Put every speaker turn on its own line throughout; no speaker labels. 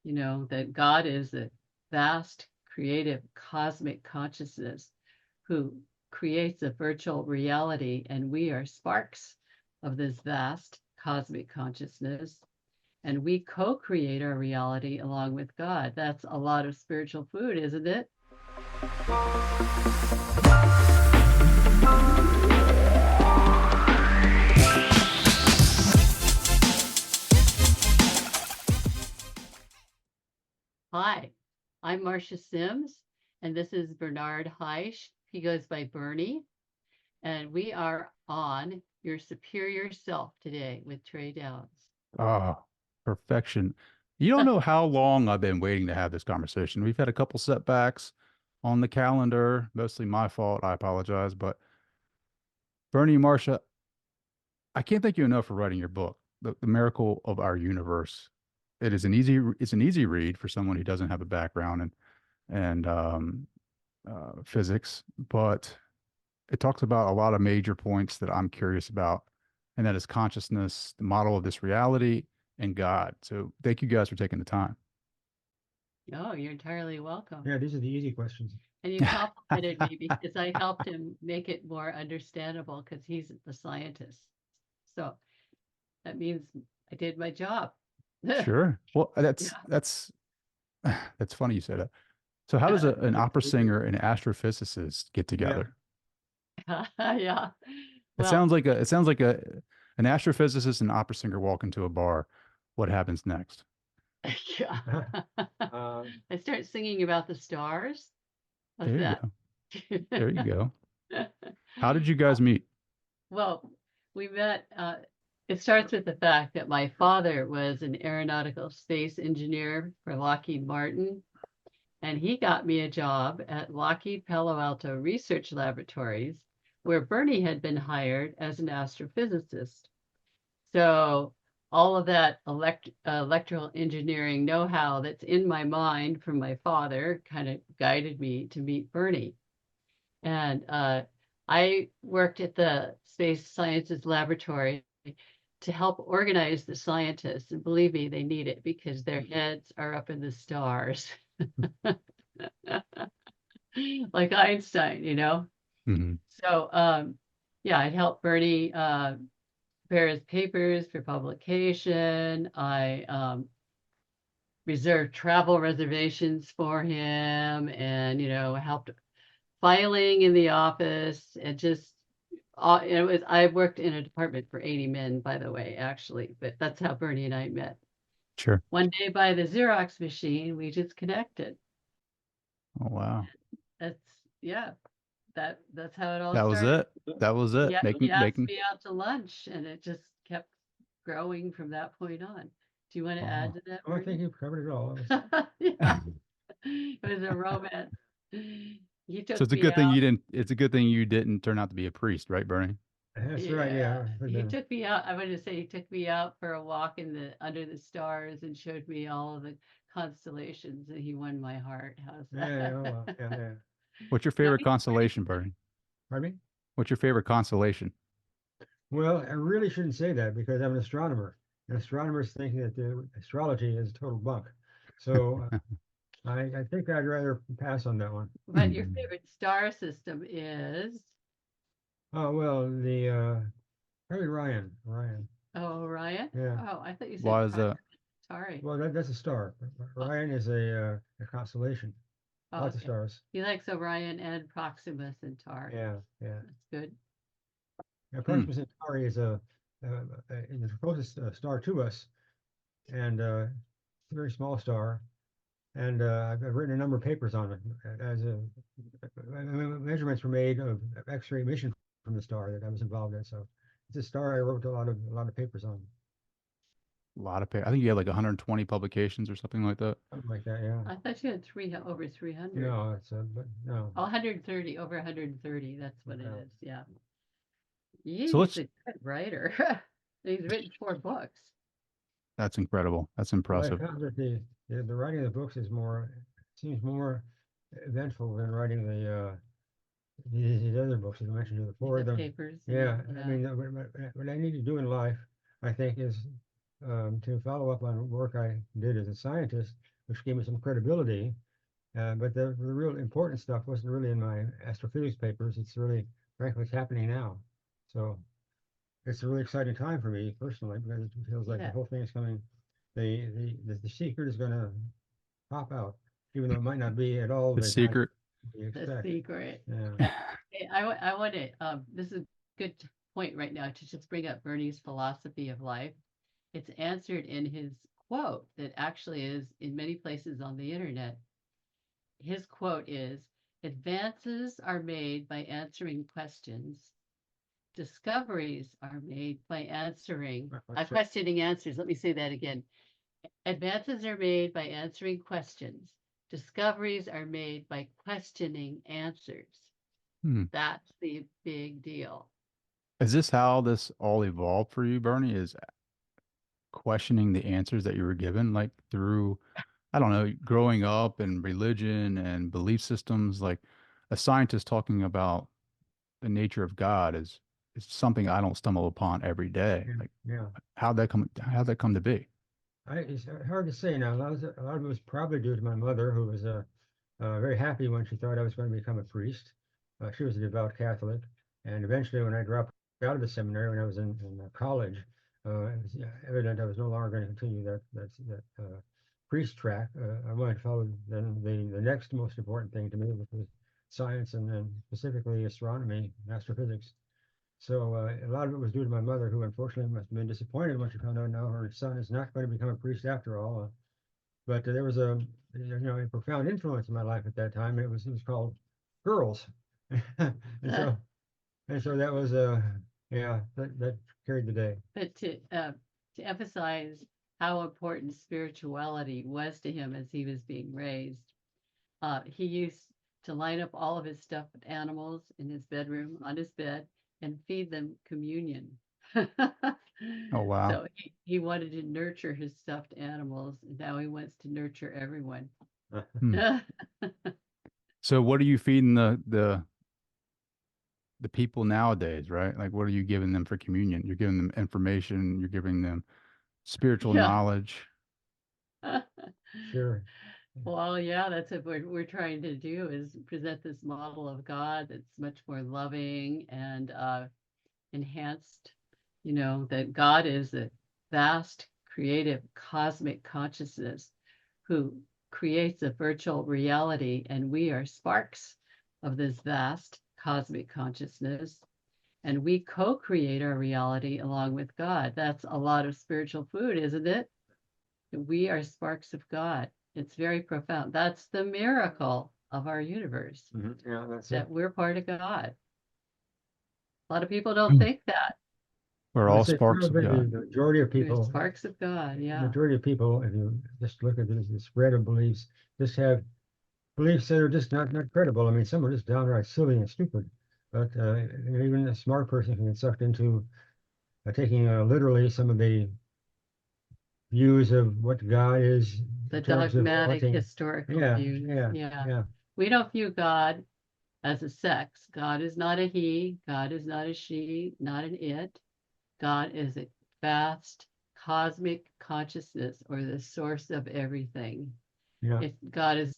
that God is a vast, creative, cosmic consciousness who creates a virtual reality, and we are sparks of this vast cosmic consciousness, and we co-create our reality along with God. That's a lot of spiritual food, isn't it? Hi, I'm Marsha Sims, and this is Bernard Haisch. He goes by Bernie, and we are on Your Superior Self today with Trey Downs.
Ah, perfection. You don't know how long I've been waiting to have this conversation. We've had a couple setbacks on the calendar, mostly my fault. I apologize. But Bernie and Marsha, I can't thank you enough for writing your book, The Miracle of Our Universe. It's an easy read for someone who doesn't have a background in physics, but it talks about a lot of major points that I'm curious about, and that is consciousness, the model of this reality, and God. So thank you guys for taking the time.
Oh, you're entirely welcome.
Yeah, these are the easy questions.
And you complimented me because I helped him make it more understandable because he's the scientist. So that means I did my job.
Sure. Well,
Yeah.
that's that's funny you said that. So how does an opera singer and astrophysicist get together?
Yeah.
It
Well,
sounds like an astrophysicist and opera singer walk into a bar. What happens next?
yeah. I start singing about the stars. How's
There you
that?
go. There you go. How did you guys meet?
Well, we met, it starts with the fact that my father was an aeronautical space engineer for Lockheed Martin, and he got me a job at Lockheed Palo Alto Research Laboratories, where Bernie had been hired as an astrophysicist. So all of that electrical engineering know-how that's in my mind from my father kind of guided me to meet Bernie. And I worked at the Space Sciences Laboratory to help organize the scientists. And believe me, they need it because their heads are up in the stars. Like Einstein.
Mhm.
So, yeah, I'd help Bernie prepare his papers for publication. I reserved travel reservations for him and, helped filing in the office. And just, I worked in a department for 80 men, by the way, actually, but that's how Bernie and I met.
Sure.
One day by the Xerox machine, we just connected.
Oh, wow.
That's, yeah, that's how it all
That was
started.
it. That was it.
Yeah, he asked
Making.
me out to lunch, and it just kept growing from that point on. Do you want to add
Wow.
to that,
Oh, I think
Bernie?
you've covered it all.
Yeah, it was a romance. He
So
took
it's a
me
good thing
out.
you didn't. It's a good thing you didn't turn out to be a priest, right, Bernie?
That's right,
Yeah,
yeah.
he took me out. I wanted to say he took me out for a walk in the under the stars and showed me all of the constellations, and he won my heart. How's
Yeah, oh, well,
that?
yeah, yeah.
What's your
No,
favorite
he's pretty.
constellation, Bernie?
Pardon me?
What's your favorite constellation?
Well, I really shouldn't say that because I'm an astronomer. And astronomers think that astrology is total bunk. So I think I'd rather pass on that one.
But your favorite star system is,
Oh, well, probably Ryan.
oh, Orion?
Yeah.
Oh, I thought you said
Why is
Proxima
that?
Centauri.
Well, that's a star.
Oh,
Ryan is a constellation.
oh,
Lots of
okay.
stars.
He likes Orion and Proxima Centauri.
Yeah, yeah.
That's good.
Now,
Hmm.
Proxima Centauri is the closest star to us, and it's a very small star. And I've written a number of papers on it. Measurements were made of X-ray emission from the star that I was involved in. So it's a star I wrote a lot of papers on,
A lot of I think you had like 120 publications or something like that.
something like that. Yeah.
I thought you had over 300.
No, but no.
Oh, 130, over 130. That's what it
No.
is. Yeah.
So
He's
let's.
a good writer. He's written 4 books.
That's incredible. That's
Well, I
impressive.
found that the writing of the books seems more eventful than writing these other books that I mentioned, the four of
The
them.
papers.
Yeah, I mean, what I need to do in life, I think, is to follow up on work I did as a scientist which gave me some credibility. But the real important stuff wasn't really in my astrophysics papers. It's really, frankly, it's happening now. So it's a really exciting time for me personally, because it feels like the
Yeah.
whole thing is coming. The secret is going to pop out, even though it might not be at all
The
the God
secret.
we
The
expect.
secret.
Yeah.
Hey, I want to, this is a good point right now to just bring up Bernie's philosophy of life. It's answered in his quote that actually is in many places on the internet. His quote is, advances are made by answering questions. Discoveries are made by answering, questioning answers. Let me say that again. Advances are made by answering questions. Discoveries are made by questioning answers.
Hmm.
That's the big deal.
Is this how this all evolved for you, Bernie? Is questioning the answers that you were given, like through, I don't know, growing up and religion and belief systems? Like a scientist talking about the nature of God is something I don't stumble upon every day.
Yeah.
Like
Yeah.
how'd that come to be?
It's hard to say now. A lot of it was probably due to my mother, who was very happy when she thought I was going to become a priest. She was a devout Catholic, and eventually, when I dropped out of the seminary when I was in college, it was evident I was no longer going to continue that priest track. I wanted to follow then the next most important thing to me, which was science, and then specifically astronomy and astrophysics. So a lot of it was due to my mother, who unfortunately must have been disappointed when she found out now her son is not going to become a priest after all. But there was a profound influence in my life at that time. It was called girls, and so that was yeah, that carried the day.
But to emphasize how important spirituality was to him as he was being raised, he used to line up all of his stuffed animals in his bedroom on his bed and feed them communion.
Oh wow.
So he wanted to nurture his stuffed animals, and now he wants to nurture everyone.
Hmm. So what are you feeding the people nowadays, right? Like what are you giving them for communion? You're giving them information, you're giving them spiritual
Yeah.
knowledge.
Sure.
Well, yeah, that's what we're trying to do is present this model of God that's much more loving and enhanced, that God is a vast, creative, cosmic consciousness who creates a virtual reality, and we are sparks of this vast cosmic consciousness, and we co-create our reality along with God. That's a lot of spiritual food, isn't it? We are sparks of God. It's very profound. That's the miracle of our universe,
Yeah, that's it.
that we're part of God. A lot of people don't think that.
We're
I would
all
say
sparks of
probably
God.
the majority of
We're
people,
sparks of God. Yeah.
majority of people, if you just look at the spread of beliefs, just have beliefs that are just not credible. I mean, some are just downright silly and stupid. But even a smart person can get sucked into taking literally some of the views of what God is
The
in terms of
dogmatic
wanting.
historical
Yeah,
views.
yeah,
Yeah.
yeah,
We don't view God as a sex. God is not a he. God is not a she, not an it. God is a vast cosmic consciousness, or the source of everything.
yeah,
If God is,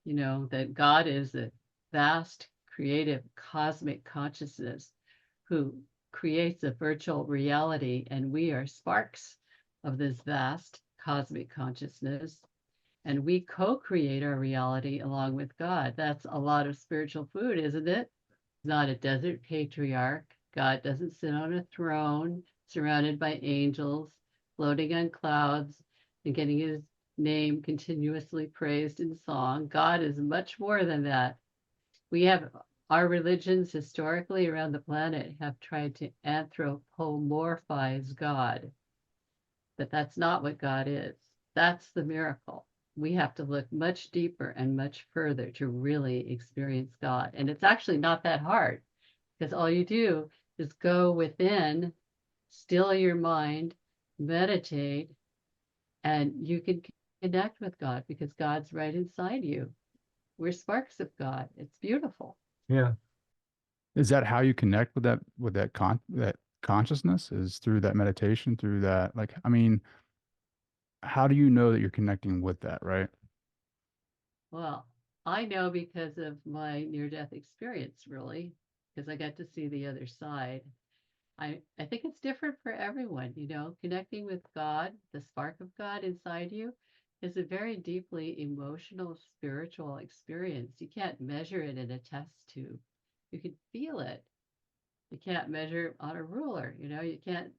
that God is a vast creative cosmic consciousness who creates a virtual reality, and we are sparks of this vast cosmic consciousness, and we co-create our reality along with God. That's a lot of spiritual food, isn't it? Not a desert patriarch. God doesn't sit on a throne surrounded by angels, floating on clouds, and getting his name continuously praised in song. God is much more than that. We have our religions historically around the planet have tried to anthropomorphize God, but that's not what God is. That's the miracle. We have to look much deeper and much further to really experience God. And it's actually not that hard, because all you do is go within, still your mind, meditate, and you can connect with God because God's right inside you. We're sparks of God. It's beautiful.
yeah.
Is that how you connect with that consciousness is through that meditation, through that? Like, I mean, how do you know that you're connecting with that, right?
Well, I know because of my near-death experience, really, because I got to see the other side. I think it's different for everyone, you know, connecting with God, the spark of God inside you is a very deeply emotional, spiritual experience. You can't measure it in a test tube. You can feel it. You can't measure it on a ruler, you know, you can't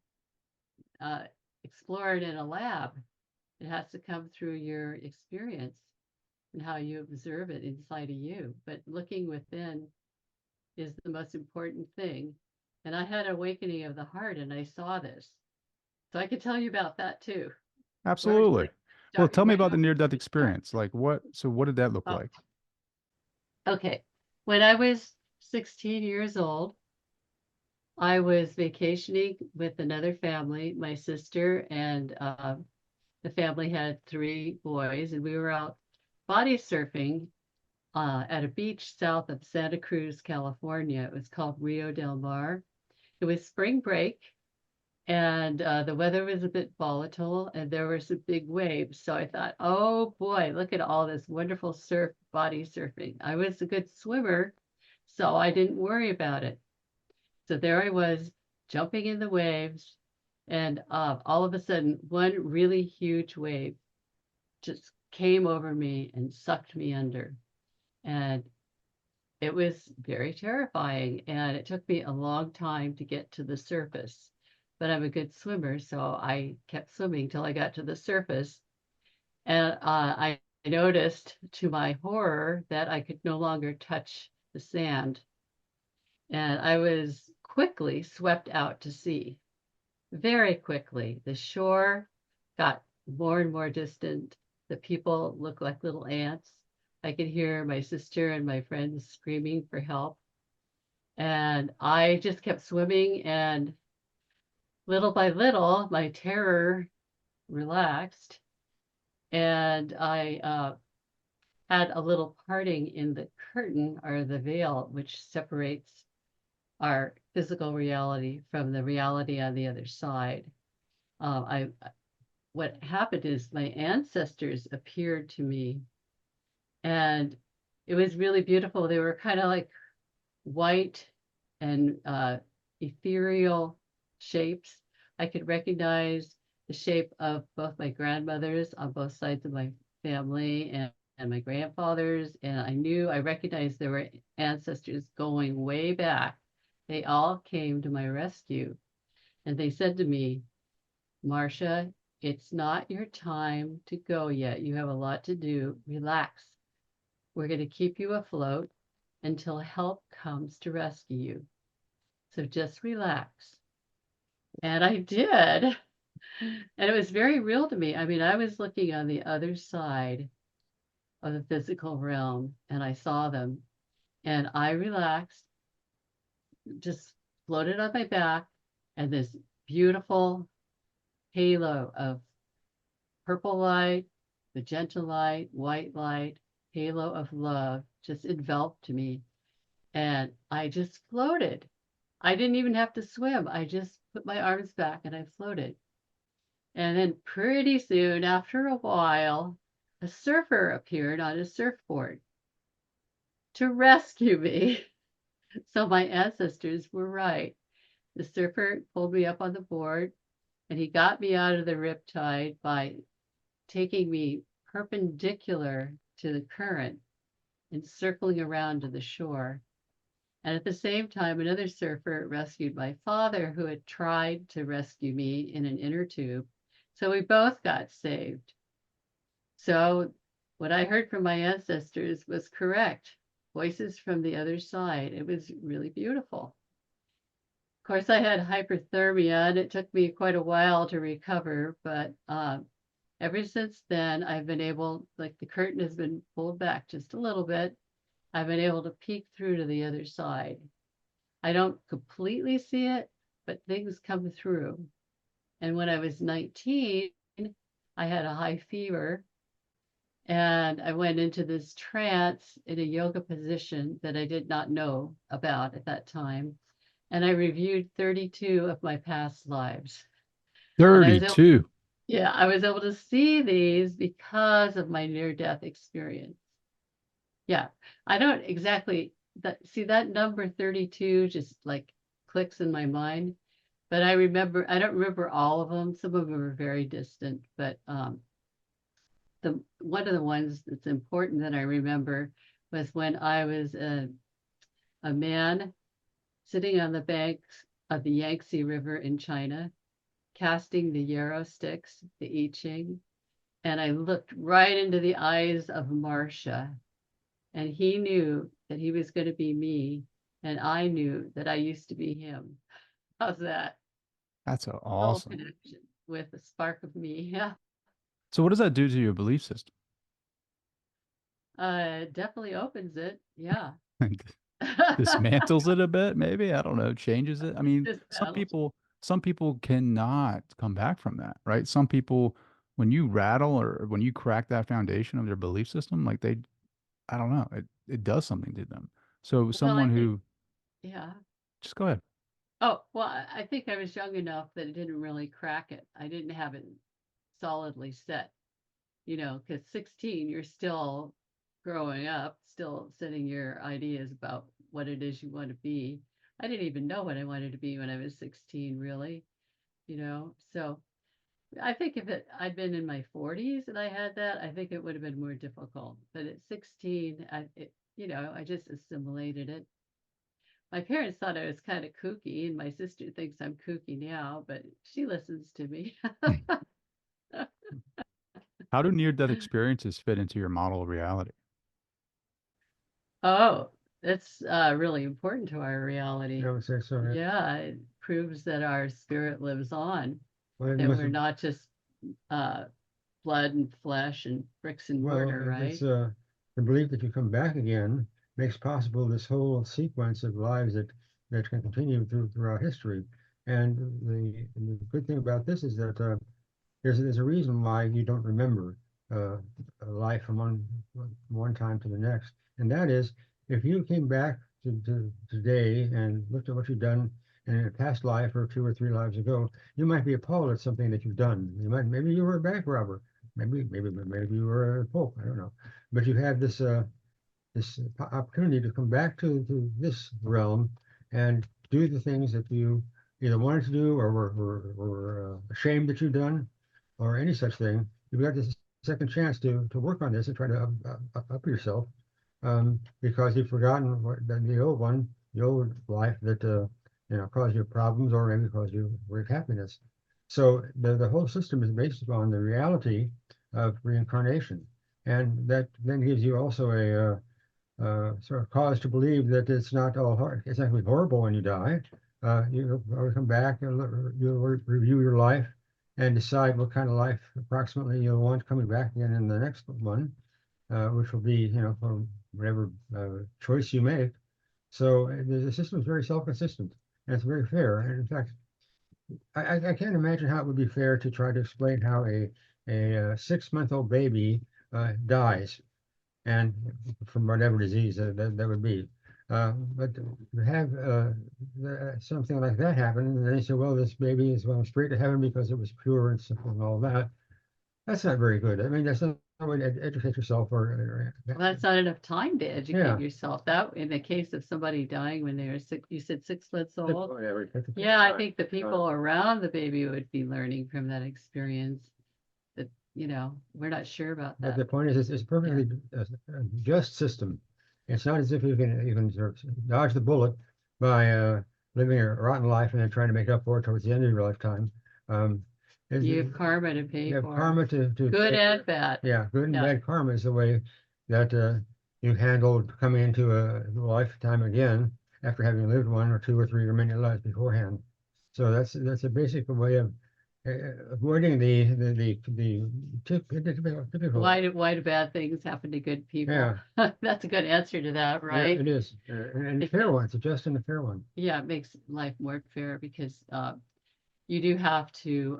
uh, explore it in a lab. It has to come through your experience and how you observe it inside of you. But looking within is the most important thing. And I had an awakening of the heart and I saw this. So I could tell you about that too. Where would you
Absolutely.
like to
Well,
start?
tell me
Where do
about
you
the
want
near-death
me to start?
experience. Like what did that look
Oh,
like?
okay. When I was 16 years old, I was vacationing with another family. My sister and the family had three boys, and we were out body surfing at a beach south of Santa Cruz, California. It was called Rio del Mar. It was spring break, and the weather was a bit volatile, and there were some big waves. So I thought, oh boy, look at all this wonderful body surfing. I was a good swimmer, so I didn't worry about it. So there I was, jumping in the waves, and all of a sudden, one really huge wave just came over me and sucked me under. And it was very terrifying, and it took me a long time to get to the surface. But I'm a good swimmer, so I kept swimming till I got to the surface. And I noticed to my horror that I could no longer touch the sand. And I was quickly swept out to sea. Very quickly. The shore got more and more distant. The people looked like little ants. I could hear my sister and my friends screaming for help. And I just kept swimming, and little by little, my terror relaxed. And I had a little parting in the curtain or the veil, which separates our physical reality from the reality on the other side. I What happened is my ancestors appeared to me, and it was really beautiful. They were kind of like white and ethereal shapes. I could recognize the shape of both my grandmothers on both sides of my family and my grandfathers. And I recognized there were ancestors going way back. They all came to my rescue. And they said to me, Marsha, it's not your time to go yet. You have a lot to do. Relax. We're going to keep you afloat until help comes to rescue you. So just relax. And I did. And it was very real to me. I mean, I was looking on the other side of the physical realm and I saw them and I relaxed, just floated on my back, and this beautiful halo of purple light, magenta light, white light, halo of love just enveloped me. And I just floated. I didn't even have to swim. I just put my arms back and I floated. And then pretty soon, after a while, a surfer appeared on a surfboard to rescue me. So my ancestors were right. The surfer pulled me up on the board and he got me out of the riptide by taking me perpendicular to the current and circling around to the shore. And at the same time, another surfer rescued my father, who had tried to rescue me in an inner tube. So we both got saved. So what I heard from my ancestors was correct. Voices from the other side. It was really beautiful. Of course, I had hyperthermia, and it took me quite a while to recover, but ever since then, I've been able, like the curtain has been pulled back just a little bit. I've been able to peek through to the other side. I don't completely see it, but things come through. And when I was 19, I had a high fever and I went into this trance in a yoga position that I did not know about at that time. And I reviewed 32 of my past lives. And I was able
32.
Yeah, I was able to see these because of my near-death experience. Yeah, I don't exactly see that number 32 just like clicks in my mind, but I don't remember all of them. Some of them are very distant, but the one of the ones that's important that I remember was when I was a man sitting on the banks of the Yangtze River in China, casting the yarrow sticks, the I Ching, and I looked right into the eyes of Marsha, and he knew that he was going to be me, and I knew that I used to be him. How's that?
That's
Soul
awesome.
connection with a spark of me. Yeah.
So what does that do to your belief system?
Definitely opens it. Yeah.
Dismantles it a bit, maybe. I don't know, changes it. I mean,
Just battles.
some people cannot come back from that, right? Some people, when you rattle or when you crack that foundation of their belief system, like I don't know, it does something to them. So
Well, I
someone
think,
who,
yeah.
just go ahead.
Oh, well, I think I was young enough that it didn't really crack it. I didn't have it solidly set, because 16, you're still growing up, still setting your ideas about what it is you want to be. I didn't even know what I wanted to be when I was 16, really. So I think if I'd been in my 40s and I had that, I think it would have been more difficult. But at 16, I just assimilated it. My parents thought I was kind of kooky, and my sister thinks I'm kooky now, but she listens to me.
How do near-death experiences fit into your model of reality?
Oh, that's really important to our
I
reality.
would say so. Yeah.
Yeah, it proves that our spirit lives on,
Well, it
that
must
we're
have,
not just uh, blood and flesh and bricks and
well,
mortar,
it's
right?
the belief that you come back again makes possible this whole sequence of lives that can continue throughout history. And the good thing about this is that there's a reason why you don't remember uh, a life from one time to the next, and that is if you came back to today and looked at what you've done in a past life or two or three lives ago, you might be appalled at something that you've done. Maybe you were a bank robber, maybe you were a pope. I don't know, but you had this opportunity to come back to this realm and do the things that you either wanted to do or were ashamed that you've done or any such thing. You've got this second chance to work on this and try to up yourself because you've forgotten the old one, the old life that caused you problems or maybe caused you great happiness. So the whole system is based upon the reality of reincarnation, and that then gives you also a sort of cause to believe that it's not all hard. It's actually horrible when you die. You'll come back and you'll review your life and decide what kind of life approximately you'll want coming back again in the next one, which will be, from whatever choice you make. So the system is very self-consistent and it's very fair. And in fact, I can't imagine how it would be fair to try to explain how a 6-month-old baby dies and from whatever disease that would be. But to have something like that happen, and they say, well, this baby is going straight to heaven because it was pure and simple and all that. That's not very good. I mean, that's not a way to educate yourself
Well, that's not enough time to educate
yeah.
yourself. That in the case of somebody dying when they were six, you said 6 months old.
Whatever.
Yeah, I think the people around the baby would be learning from that experience. That we're not sure about
But
that.
the point is, it's a perfectly just system. It's not as if you can sort of dodge the bullet by living a rotten life and then trying to make up for it towards the end of your lifetime. Um,
You have karma to pay
you have
for,
karma to
good
pay.
and bad.
Yeah, good and
Yeah.
bad karma is the way that you handled coming into a lifetime again after having lived one or two or three or many lives beforehand. So that's a basic way of avoiding the typical.
Why do bad things happen to good people?
Yeah,
That's a good answer to that,
yeah,
right?
it is, and a fair
Because
one. It's a just and a fair one.
yeah, it makes life more fair because you do have to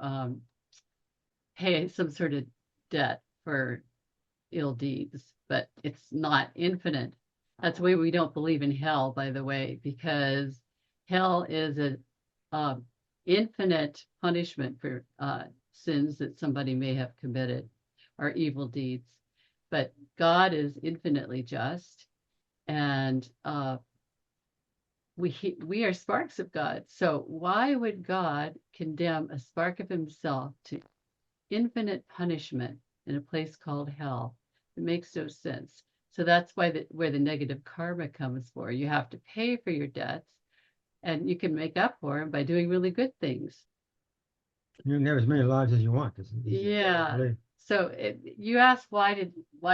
pay some sort of debt for ill deeds, but it's not infinite. That's why we don't believe in hell, by the way, because hell is a infinite punishment for sins that somebody may have committed or evil deeds. But God is infinitely just, and we are sparks of God. So why would God condemn a spark of himself to infinite punishment in a place called hell? It makes no sense. So that's why where the negative karma comes for. You have to pay for your debts, and you can make up for them by doing really good things.
You can have as many lives as you want.
Yeah.
Really,
So you asked why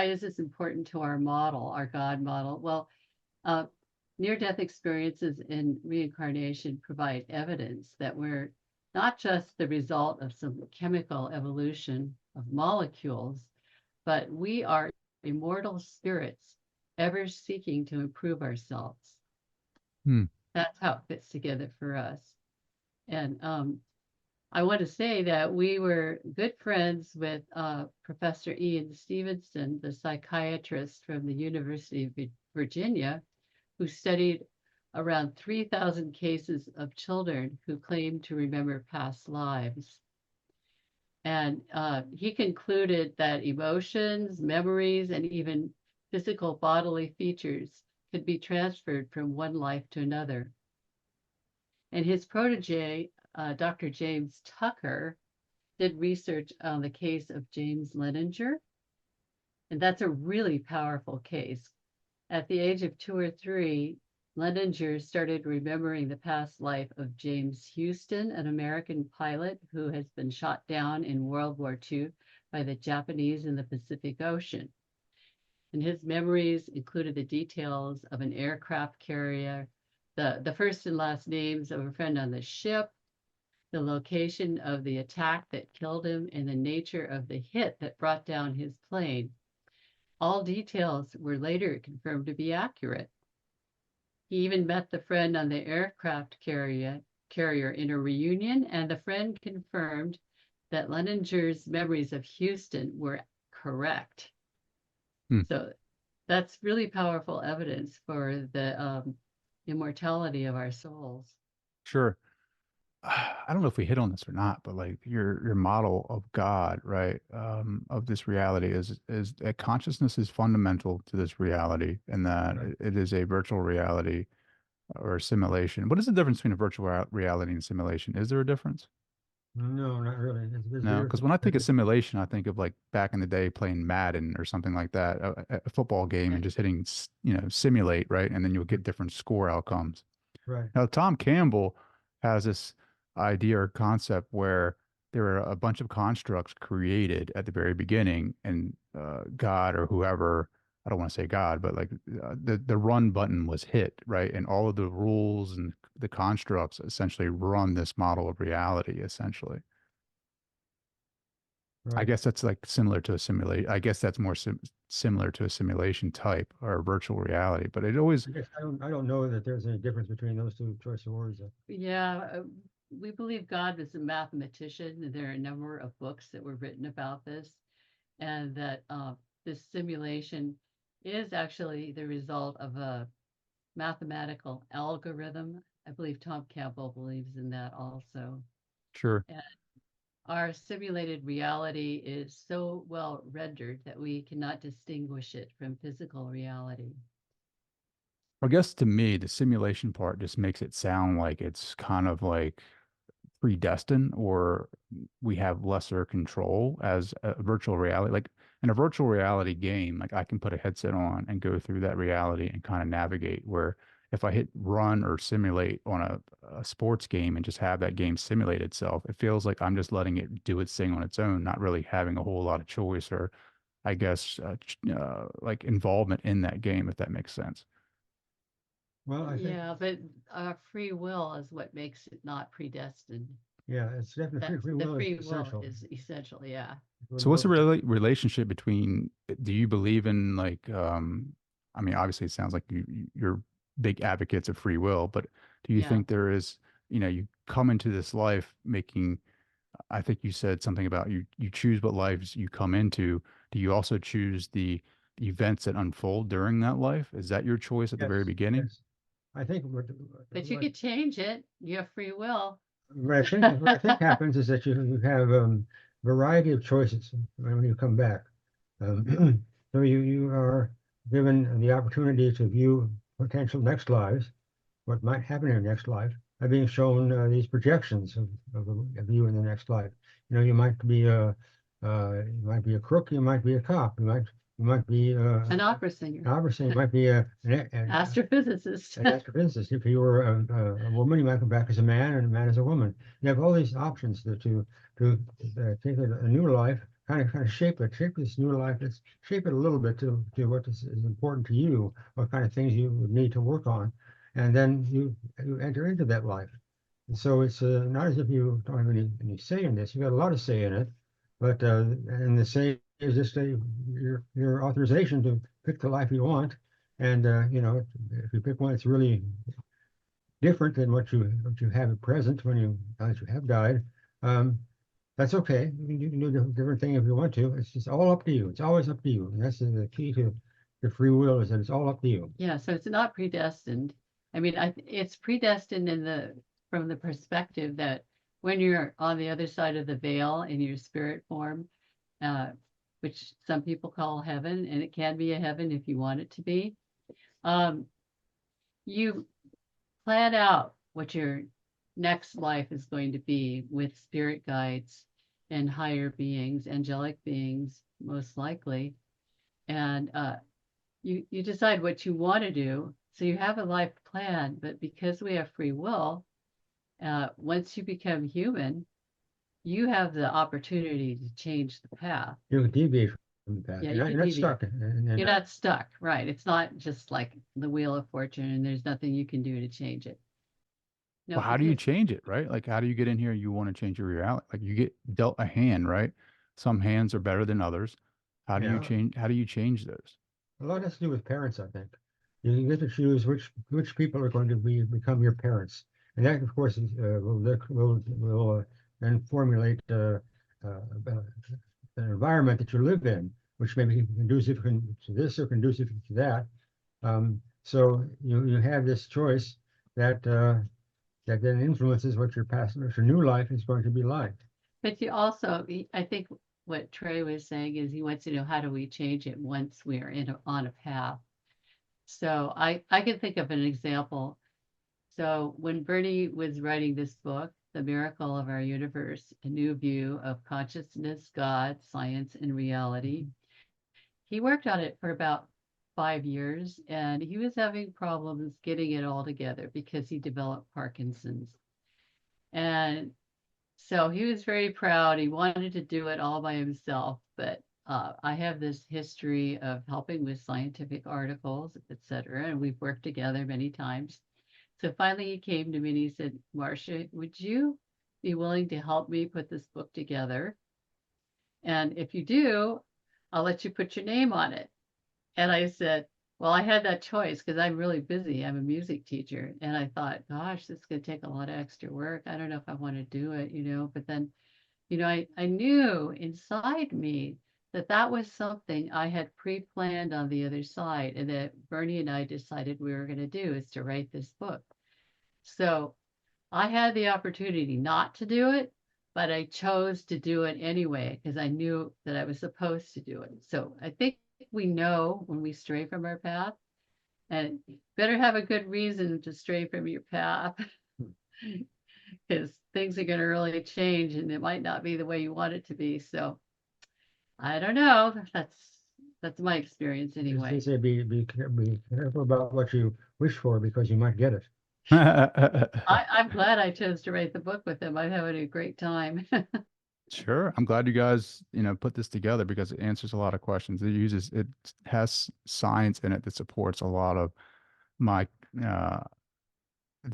is this important to our model, our God model? Well, near-death experiences and reincarnation provide evidence that we're not just the result of some chemical evolution of molecules, but we are immortal spirits ever seeking to improve ourselves.
Hmm.
That's how it fits together for us. And I want to say that we were good friends with Professor Ian Stevenson, the psychiatrist from the University of Virginia, who studied around 3,000 cases of children who claimed to remember past lives. And he concluded that emotions, memories, and even physical bodily features could be transferred from one life to another. And his protege, Dr. James Tucker, did research on the case of James Leninger. And that's a really powerful case. At the age of 2 or 3, Leninger started remembering the past life of James Houston, an American pilot who has been shot down in World War II by the Japanese in the Pacific Ocean. And his memories included the details of an aircraft carrier, the first and last names of a friend on the ship, the location of the attack that killed him, and the nature of the hit that brought down his plane. All details were later confirmed to be accurate. He even met the friend on the aircraft carrier in a reunion, and the friend confirmed that Leninger's memories of Houston were correct.
Hmm.
So that's really powerful evidence for the immortality of our souls.
Sure. I don't know if we hit on this or not, but like your model of God, right? Of this reality is that consciousness is fundamental to this reality, and that
right.
it is a virtual reality or a simulation. What is the difference between a virtual reality and simulation? Is there a difference?
No, not really. It's
No,
very,
because when I think of simulation, I think of like back in the day playing Madden or something like that, a football game, and just hitting, simulate, right? And then you'll get different score outcomes.
right.
Now, Tom Campbell has this idea or concept where there are a bunch of constructs created at the very beginning, and God or whoever, I don't want to say God, but like the run button was hit, right? And all of the rules and the constructs essentially run this model of reality, essentially. I
Right.
guess that's like similar to a simulation. I guess that's more similar to a simulation type or a virtual reality, but it always,
I guess I don't know that there's any difference between those two choice of words.
Yeah, we believe God was a mathematician, and there are a number of books that were written about this, and that this simulation is actually the result of a mathematical algorithm. I believe Tom Campbell believes in that also.
sure.
And our simulated reality is so well rendered that we cannot distinguish it from physical reality.
I guess to me, the simulation part just makes it sound like it's kind of like predestined or we have lesser control as a virtual reality. Like in a virtual reality game, like I can put a headset on and go through that reality and kind of navigate where if I hit run or simulate on a sports game and just have that game simulate itself, it feels like I'm just letting it do its thing on its own, not really having a whole lot of choice or I guess like involvement in that game, if that makes sense.
Well, I think,
Yeah, but our free will is what makes it not predestined.
yeah, it's definitely
That's
free
the
will is
free will
essential.
is essential. Yeah.
So what's the relationship between, do you believe in like, I mean, obviously it sounds like you're big advocates of free will, but do you
Yeah.
think there is, you come into this life making, I think you said something about you choose what lives you come into. Do you also choose the events that unfold during that life? Is that your choice at the very
Yes,
beginning?
yes. I think
But you
what,
could change it. You have free will.
what I think happens is that you have variety of choices when you come back. So you are given the opportunity to view potential next lives, what might happen in your next life, by being shown these projections of you in the next life. You might be a crook, you might be a cop, you might be
An opera singer,
an opera singer, you might be an
astrophysicist.
astrophysicist. If you were a woman, you might come back as a man, and a man as a woman. You have all these options to take a new life, kind of shape this new life. Let's shape it a little bit to what is important to you, what kind of things you would need to work on, and then you enter into that life. And so it's not as if you don't have any say in this. You got a lot of say in it, but and the say is just your authorization to pick the life you want. And if you pick one that's really different than what you have at present now that you have died, um, that's okay. You can do a different thing if you want to. It's just all up to you. It's always up to you. And that's the key to free will, is that it's all up to you.
Yeah, so it's not predestined. I mean, it's predestined from the perspective that when you're on the other side of the veil in your spirit form, uh, which some people call heaven, and it can be a heaven if you want it to be, um, you plan out what your next life is going to be with spirit guides and higher beings, angelic beings, most likely. And you decide what you want to do. So you have a life plan, but because we have free will, once you become human, you have the opportunity to change the path.
You can deviate from the path.
Yeah,
You're not stuck.
You're not stuck, right? It's not just like the wheel of fortune and there's nothing you can do to change it. No,
Well, how do you
because
change it, right? Like, how do you get in here and you want to change your reality? Like, you get dealt a hand, right? Some hands are better than others.
Yeah,
How do you change those?
a lot has to do with parents, I think. You get to choose which people are going to become your parents, and that, of course, will then formulate an environment that you live in, which may be conducive to this or conducive to that. So you have this choice that then influences what what your new life is going to be like.
but you also, I think what Trey was saying is he wants to know how do we change it once we're on a path. So I can think of an example. So when Bernie was writing this book, The Miracle of Our Universe, A New View of Consciousness, God, Science, and Reality, he worked on it for about 5 years and he was having problems getting it all together because he developed Parkinson's. And so he was very proud. He wanted to do it all by himself, but I have this history of helping with scientific articles, etc., and we've worked together many times. So finally, he came to me and he said, "Marsha, would you be willing to help me put this book together? And if you do, I'll let you put your name on it." And I said, well, I had that choice because I'm really busy. I'm a music teacher. And I thought, gosh, this is going to take a lot of extra work. I don't know if I want to do it, But then, I knew inside me that that was something I had pre-planned on the other side and that Bernie and I decided we were going to do is to write this book. So I had the opportunity not to do it, but I chose to do it anyway because I knew that I was supposed to do it. So I think we know when we stray from our path, and you better have a good reason to stray from your path because things are going to really change and it might not be the way you want it to be. So I don't know. That's my experience anyway.
They say be careful about what you wish for because you might get it.
I'm glad I chose to write the book with him. I'm having a great time.
Sure. I'm glad you guys, put this together because it answers a lot of questions. It has science in it that supports a lot of my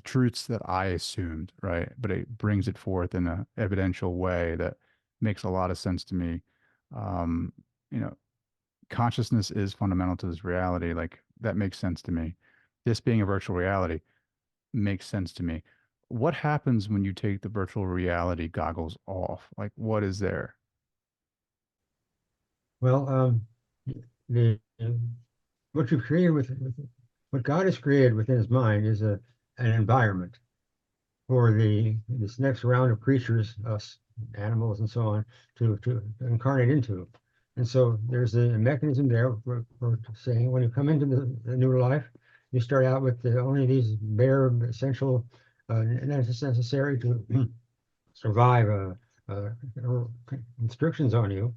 truths that I assumed, right? But it brings it forth in a evidential way that makes a lot of sense to me. Um, you know, Consciousness is fundamental to this reality. Like that makes sense to me. This being a virtual reality makes sense to me. What happens when you take the virtual reality goggles off? Like what is there?
Well, the what you've created what God has created within His mind is an environment for this next round of creatures, us, animals and so on to incarnate into. And so there's a mechanism there for saying when you come into the new life, you start out with only these bare essential necessary to survive instructions on you.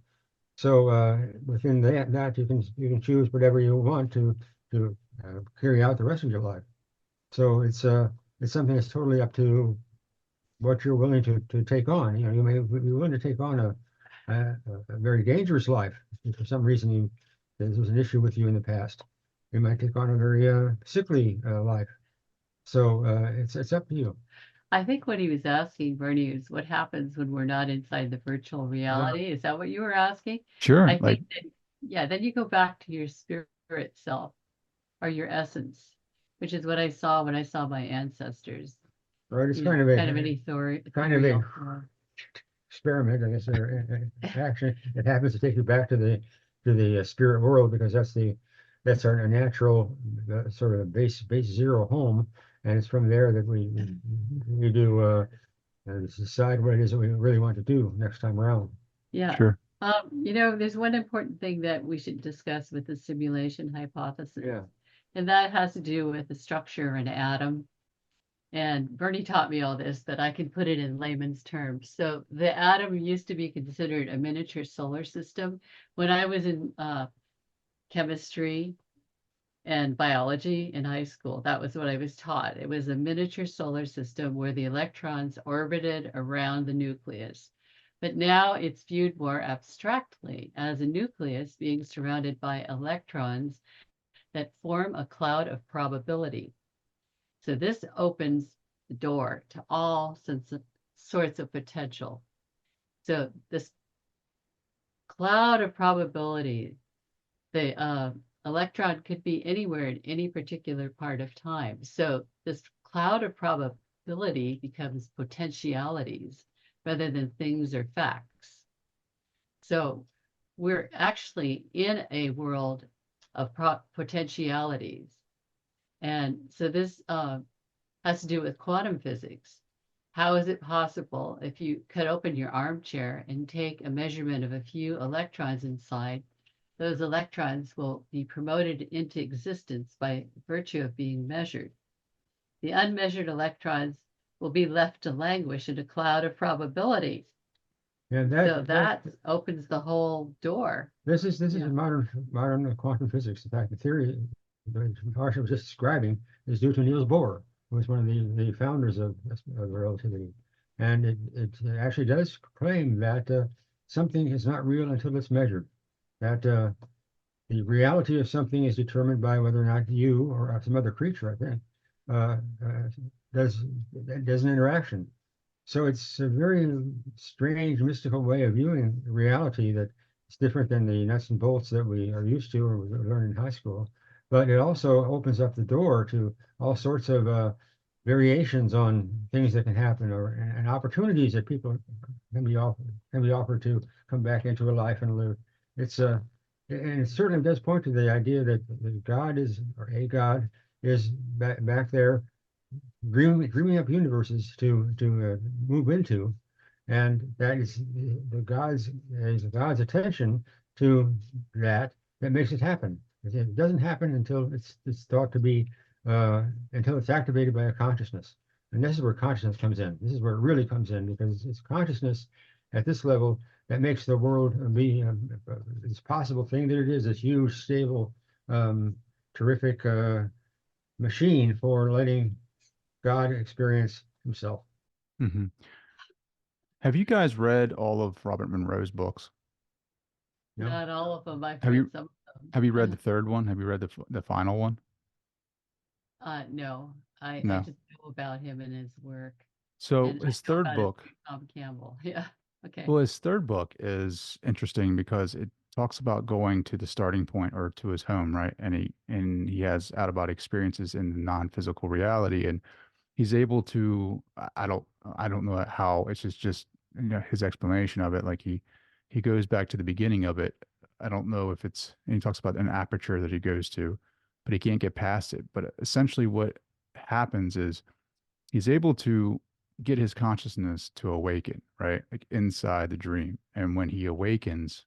So within that you can choose whatever you want to carry out the rest of your life. So it's something that's totally up to what you're willing to take on. You know, you may be willing to take on a very dangerous life if for some reason there was an issue with you in the past. You might take on a very sickly life. So it's up to you.
I think what he was asking, Bernie, is what happens when we're not inside the virtual reality. Is that what you were asking?
Sure.
I
Like,
think that, yeah, then you go back to your spirit self or your essence, which is what I saw when I saw my ancestors.
Right? It's
You
kind
know,
of a
kind of an ethereal form.
experiment, I guess, or action. It happens to take you back to the spirit world because that's our natural sort of base zero home, and it's from there that we do decide what it is that we really want to do next time around.
Yeah.
sure.
You know, there's one important thing that we should discuss with the simulation hypothesis,
Yeah.
and that has to do with the structure of an atom. And Bernie taught me all this, but I can put it in layman's terms. So the atom used to be considered a miniature solar system. When I was in chemistry and biology in high school, that was what I was taught. It was a miniature solar system where the electrons orbited around the nucleus. But now it's viewed more abstractly as a nucleus being surrounded by electrons that form a cloud of probability. So this opens the door to all sorts of potential. So this cloud of probability, the electron could be anywhere in any particular part of time. So this cloud of probability becomes potentialities rather than things or facts. So we're actually in a world of potentialities. And so this has to do with quantum physics. How is it possible if you cut open your armchair and take a measurement of a few electrons inside, those electrons will be promoted into existence by virtue of being measured. The unmeasured electrons will be left to languish in a cloud of probability.
And
So that opens the whole door.
this is
Yeah.
modern quantum physics. In fact, the theory that Marsha was just describing is due to Niels Bohr, who was one of the founders of relativity. And it actually does claim that something is not real until it's measured. That the reality of something is determined by whether or not you or some other creature, I think, uh, uh, does an interaction. So it's a very strange, mystical way of viewing reality that it's different than the nuts and bolts that we are used to or we learned in high school. But it also opens up the door to all sorts of variations on things that can happen or and opportunities that people can be offered to come back into a life and live. It's and it certainly does point to the idea that God is or a God is back there dreaming up universes to move into, and that is God's attention to that makes it happen. It doesn't happen until it's thought to be until it's activated by a consciousness, and this is where consciousness comes in. This is where it really comes in because it's consciousness at this level that makes the world be this possible thing that it is, this huge, stable, terrific machine for letting God experience himself.
hmm Have you guys read all of Robert Monroe's books?
No?
Not all of them. I've
Have
read
you
some
have you
of
read
them.
the third one? Have you read the final one?
No, I
No.
just know about him and his work,
So
and I
his
know
third
about his
book,
Tom Campbell. Yeah. Okay.
well, his third book is interesting because it talks about going to the starting point or to his home, right? And he has out of body experiences in non-physical reality, and he's able to. I don't know how. It's just his explanation of it. Like he goes back to the beginning of it. I don't know if it's. And he talks about an aperture that he goes to, but he can't get past it. But essentially, what happens is he's able to get his consciousness to awaken, right? Like inside the dream. And when he awakens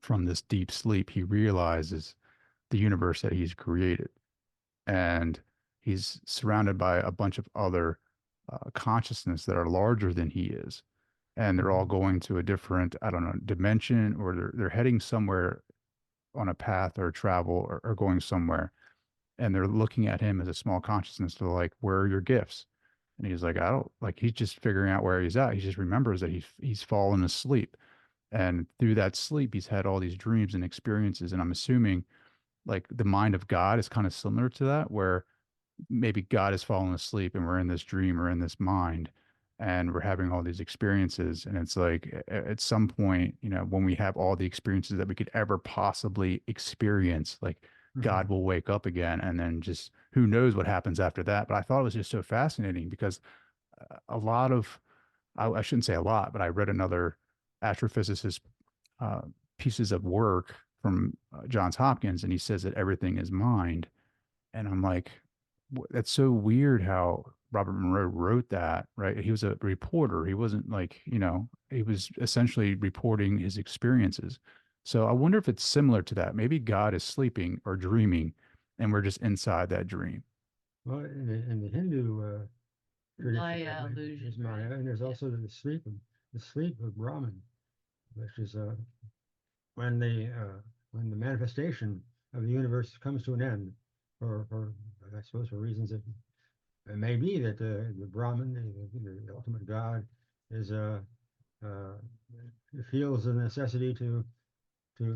from this deep sleep, he realizes the universe that he's created. And he's surrounded by a bunch of other consciousness that are larger than he is. And they're all going to a different, I don't know, dimension, or they're heading somewhere on a path or travel, or going somewhere. And they're looking at him as a small consciousness. They're like, where are your gifts? And he's like, I don't, like, he's just figuring out where he's at. He just remembers that he's fallen asleep. And through that sleep, he's had all these dreams and experiences. And I'm assuming like the mind of God is kind of similar to that, where maybe God has fallen asleep and we're in this dream or in this mind, and we're having all these experiences. And it's like at some point, you know, when we have all the experiences that we could ever possibly experience, like God will wake up again, and then just who knows what happens after that. But I thought it was just so fascinating because a lot of, I shouldn't say a lot, but I read another astrophysicist uh, pieces of work from Johns Hopkins, and he says that everything is mind. And I'm like, that's so weird how Robert Monroe wrote that, right? He was a reporter. He wasn't like, you know, he was essentially reporting his experiences. So I wonder if it's similar to that. Maybe God is sleeping or dreaming, and we're just inside that dream.
Well, in the Hindu tradition,
Maya
that
illusion,
is Maya,
right?
and there's
Yeah.
also the sleep of Brahman, which is when when the manifestation of the universe comes to an end, or I suppose for reasons that it may be that the Brahman, the ultimate God, is uh, feels the necessity to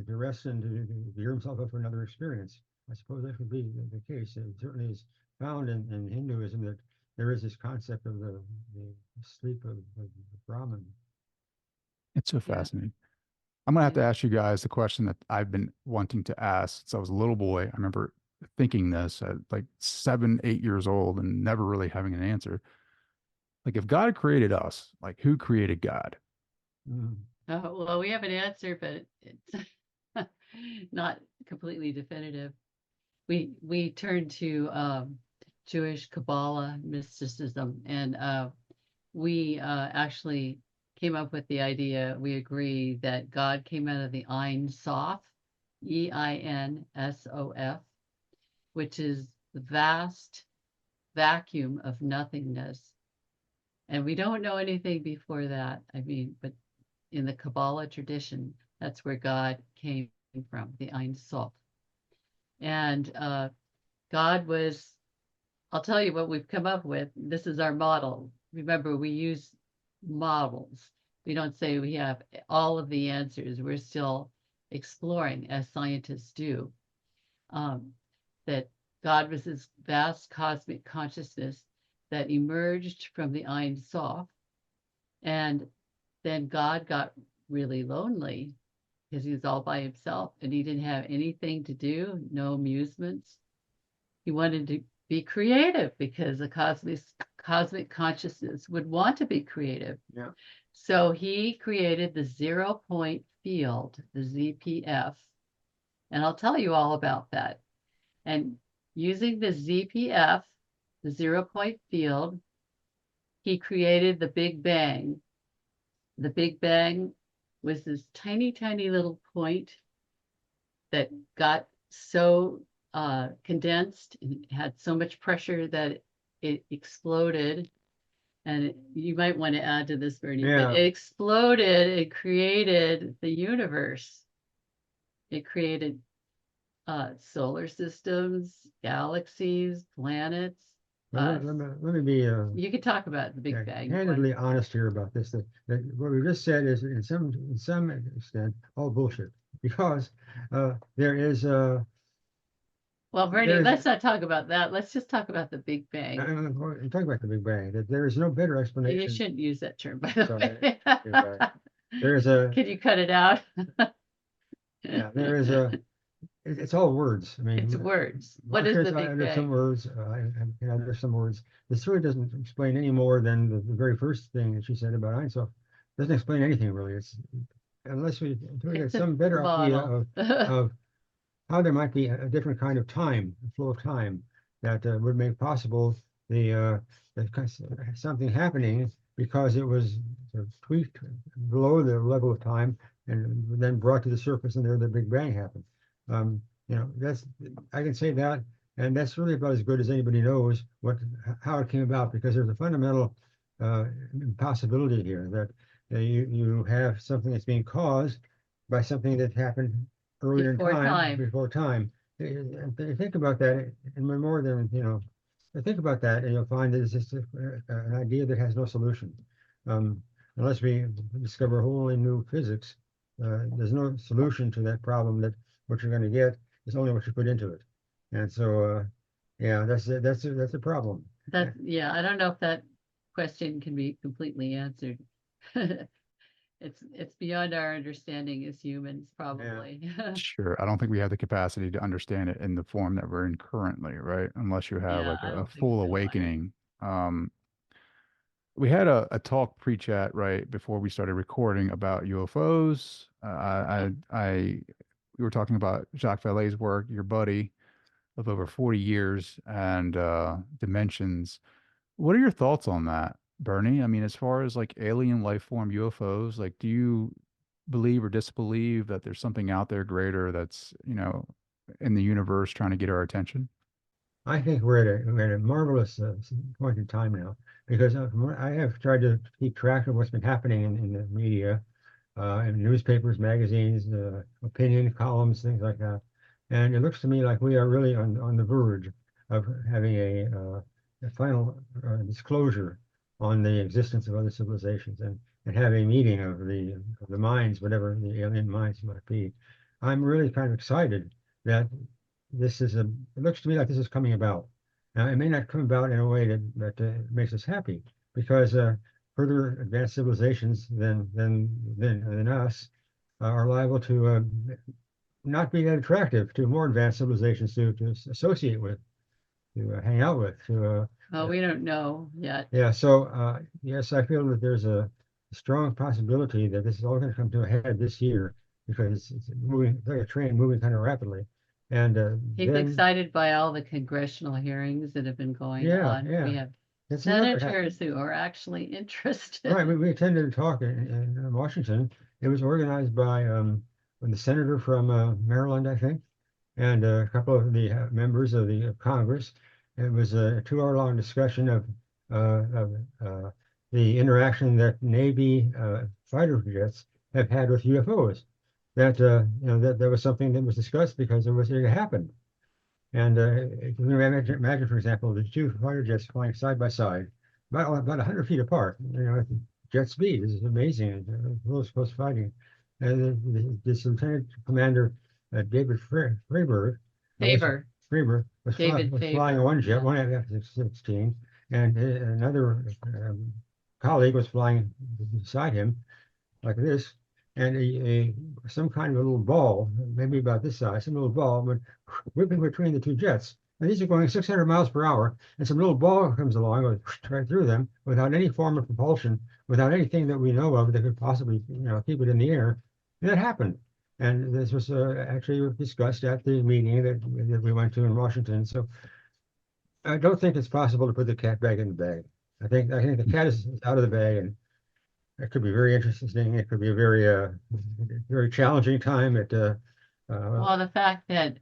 rest and to gear himself up for another experience. I suppose that could be the case. It certainly is found in Hinduism that there is this concept of the sleep of Brahman.
It's so
Yeah.
fascinating. I'm gonna have to
Yeah.
ask you guys the question that I've been wanting to ask since I was a little boy. I remember thinking this at like 7, 8 years old and never really having an answer. Like, if God created us, like, who created God?
Mm.
Oh, well, we have an answer, but it's not completely definitive. We turn to Jewish Kabbalah mysticism, and we actually came up with the idea. We agree that God came out of the Ein Sof, Einsof, which is the vast vacuum of nothingness. And we don't know anything before that. I mean, but in the Kabbalah tradition, that's where God came from, the Ein Sof. And God was, I'll tell you what we've come up with. This is our model. Remember, we use models. We don't say we have all of the answers. We're still exploring, as scientists do. That God was this vast cosmic consciousness that emerged from the Ein Sof. And then God got really lonely because he was all by himself and he didn't have anything to do, no amusements. He wanted to be creative because the cosmic consciousness would want to be creative.
Yeah.
So he created the 0 point field, the ZPF. And I'll tell you all about that. And using the ZPF, the 0 point field, he created the Big Bang. The Big Bang was this tiny, tiny little point that got so condensed and had so much pressure that it exploded. And you might want to add to this, Bernie, but
Yeah.
it exploded. It created the universe. It created solar systems, galaxies, planets,
Well,
us.
let me be
You could talk about the Big Bang.
candidly honest here about this. That what we just said is in some extent all bullshit because there is
Well, Bernie,
there is
let's not talk about that. Let's just talk about the Big Bang.
I'm talking about the Big Bang. That there is no better
You
explanation.
shouldn't use that term, by the
Sorry,
way.
there is a
Can you cut it out?
yeah there is a it's all words. I
It's
mean,
words. What is
Marsha
the
is
Big
under some
Bang?
words. I under some words. This really doesn't explain any more than the very first thing that she said about Einstein. Doesn't explain anything really. It's unless we get
It's a
some better idea
model.
of how there might be a different kind of time, a flow of time that would make possible something happening because it was sort of tweaked below the level of time and then brought to the surface, and there the Big Bang happened. That's I can say that, and that's really about as good as anybody knows how it came about, because there's a fundamental possibility here that you have something that's being caused by something that happened earlier before time. Think about that, and more than think about that, and you'll find that it's just an idea that has no solution. Unless we discover wholly new physics, there's no solution to that problem. That what you're going to get is only what you put into it, and so yeah, that's a problem.
Yeah, I don't know if that question can be completely answered. It's beyond our understanding as humans, probably. Yeah.
Sure. I don't think we have the capacity to understand it in the form that we're in currently, right? Unless you have like
I
a
don't think
full
so
awakening. We had a talk pre-chat right before we started recording about UFOs. We were talking about Jacques Vallée's work, your buddy of over 40 years, and dimensions. What are your thoughts on that, Bernie? I mean, as far as like alien life form UFOs, like, do you believe or disbelieve that there's something out there greater that's, in the universe trying to get our attention?
I think we're at a marvelous point in time now, because I have tried to keep track of what's been happening in the media, in newspapers, magazines, opinion columns, things like that. And it looks to me like we are really on the verge of having a final disclosure on the existence of other civilizations, and have a meeting of the minds, whatever the alien minds might be. I'm really kind of excited that it looks to me like this is coming about. Now, it may not come about in a way that makes us happy, because further advanced civilizations than us are liable to not be that attractive to more advanced civilizations to associate with, to hang out with.
Well, we don't know yet.
Yeah, so yes, I feel that there's a strong possibility that this is all going to come to a head this year, because it's moving, it's like a train moving kind of rapidly. And
He's excited by all the congressional hearings that have been going on.
Yeah.
We have
It's
senators who are actually interested.
Right, we attended a talk in Washington. It was organized by the senator from Maryland, I think, and a couple of the members of the Congress. It was a 2 hour long discussion of the interaction that Navy fighter jets have had with UFOs. That was something that was discussed because it happened. And you can imagine, for example, the two fighter jets flying side by side, about 100 feet apart. At jet speed. This is amazing. Close fighting. And this Lieutenant Commander David Freiberg, was flying one jet, one F-16, and another colleague was flying beside him, like this, and some kind of a little ball, maybe about this size, some little ball would whip in between the two jets. And these are going 600 miles per hour, and some little ball comes along, goes right through them without any form of propulsion, without anything that we know of that could possibly, keep it in the air. And that happened. And this was actually discussed at the meeting that we went to in Washington. So I don't think it's possible to put the cat back in the bag. I think the cat is out of the bag, and it could be very interesting. It could be a very challenging time.
Well, the fact that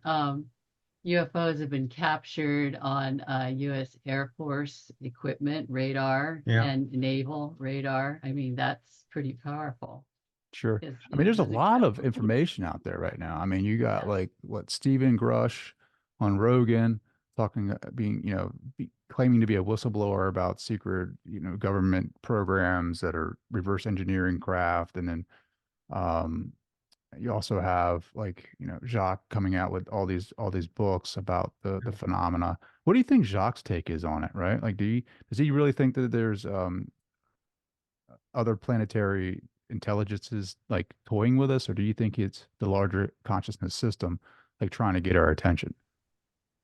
UFOs have been captured on U.S. Air Force equipment, radar, and naval radar, I mean, that's pretty powerful.
Sure. I mean, there's a lot of information out there right now. I mean, you got like what Stephen Grush on Rogan talking, claiming to be a whistleblower about secret, government programs that are reverse engineering craft. And then you also have like, Jacques coming out with all these books about the phenomena. What do you think Jacques' take is on it, right? Like, does he really think that there's other planetary intelligences like toying with us, or do you think it's the larger consciousness system like trying to get our attention?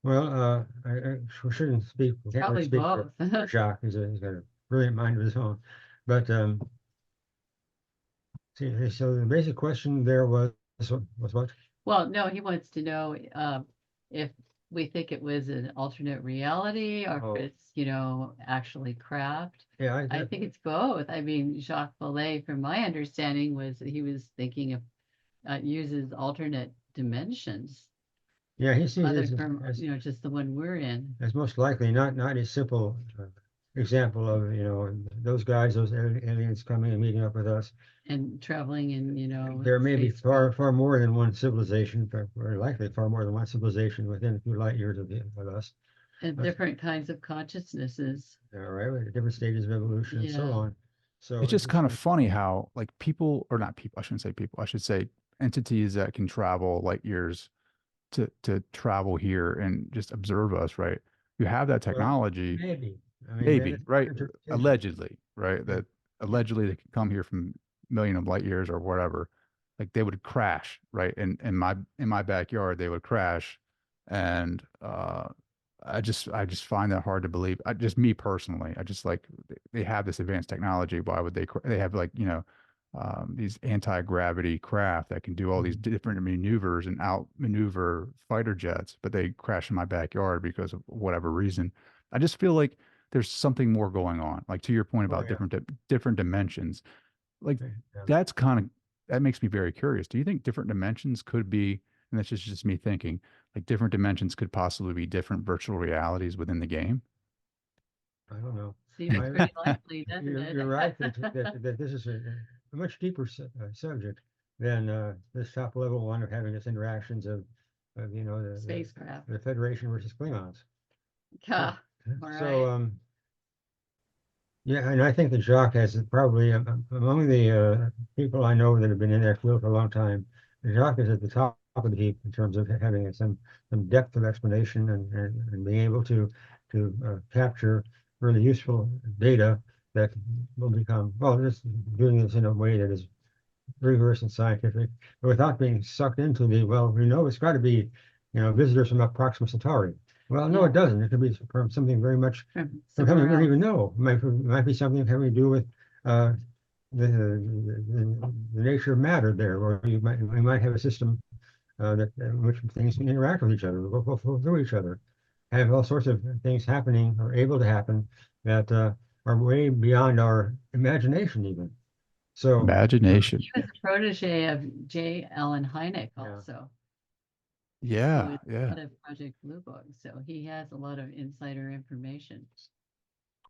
Well, I shouldn't speak. Can't really speak for Jacques. He's got a brilliant mind of his own. But so the basic question there was what?
Well, no, he wants to know if we think it was an alternate reality or
Oh.
if it's, actually craft.
Yeah,
I think it's both. I mean, Jacques Vallée, from my understanding, was that he was thinking of uses alternate dimensions
yeah, he sees
other
it
from, just the one we're in,
as most likely not a simple example of, those guys, those aliens coming and meeting up with us.
and traveling in,
There may be
spacecraft.
far more than one civilization, very likely far more than one civilization within a few light years of us.
And
But,
different kinds of consciousnesses.
all right, with different stages of evolution and so
Yeah.
on. So
It's just
it's
kind of funny how like people, or not people, I shouldn't say people, I should say entities that can travel light years to travel here and just observe us, right? You have that
well,
technology,
maybe. I mean,
maybe,
that's
right?
interpretation.
Allegedly, right?
Yeah.
That allegedly they can come here from million of light years or whatever. Like they would crash, right? In my backyard, they would crash. And I just find that hard to believe. Just me personally, I just like they have this advanced technology. Why would they have like, these anti-gravity craft that can do all these
Mhm.
different maneuvers and outmaneuver fighter jets, but they crash in my backyard because of whatever reason. I just feel like there's something more going on. Like to your point
Oh
about
yeah.
different dimensions, like
Yeah.
that makes me very curious. Do you think different dimensions could be, and that's just me thinking, like different dimensions could possibly be different virtual realities within the game?
I don't know.
Seems
I,
pretty likely, doesn't
you're
it?
right that this is a much deeper subject than this top level one of having this interactions of
Spacecraft.
the Federation versus Klingons.
Yeah. All
So
right.
yeah, and I think that Jacques has probably among the people I know that have been in that field for a long time. Jacques is at the top of the heap in terms of having some depth of explanation and being able to capture really useful data that will become, well, just doing this in a way that is rigorous and scientific, but without being sucked into well, we know it's got to be, visitors from Proxima Centauri. Well, no,
Yeah.
it doesn't. It could be from something very much
From
from something we
somewhere
don't even
else.
know. It might be something having to do with uh, the nature of matter there, or we might have a system that in which things can interact with each other, go through each other, have all sorts of things happening or able to happen that are way beyond our imagination even. So,
Imagination.
He was a protege of J. Allen Hynek
yeah.
also, who
Yeah,
is
yeah.
head of Project Blue Book. So he has a lot of insider information.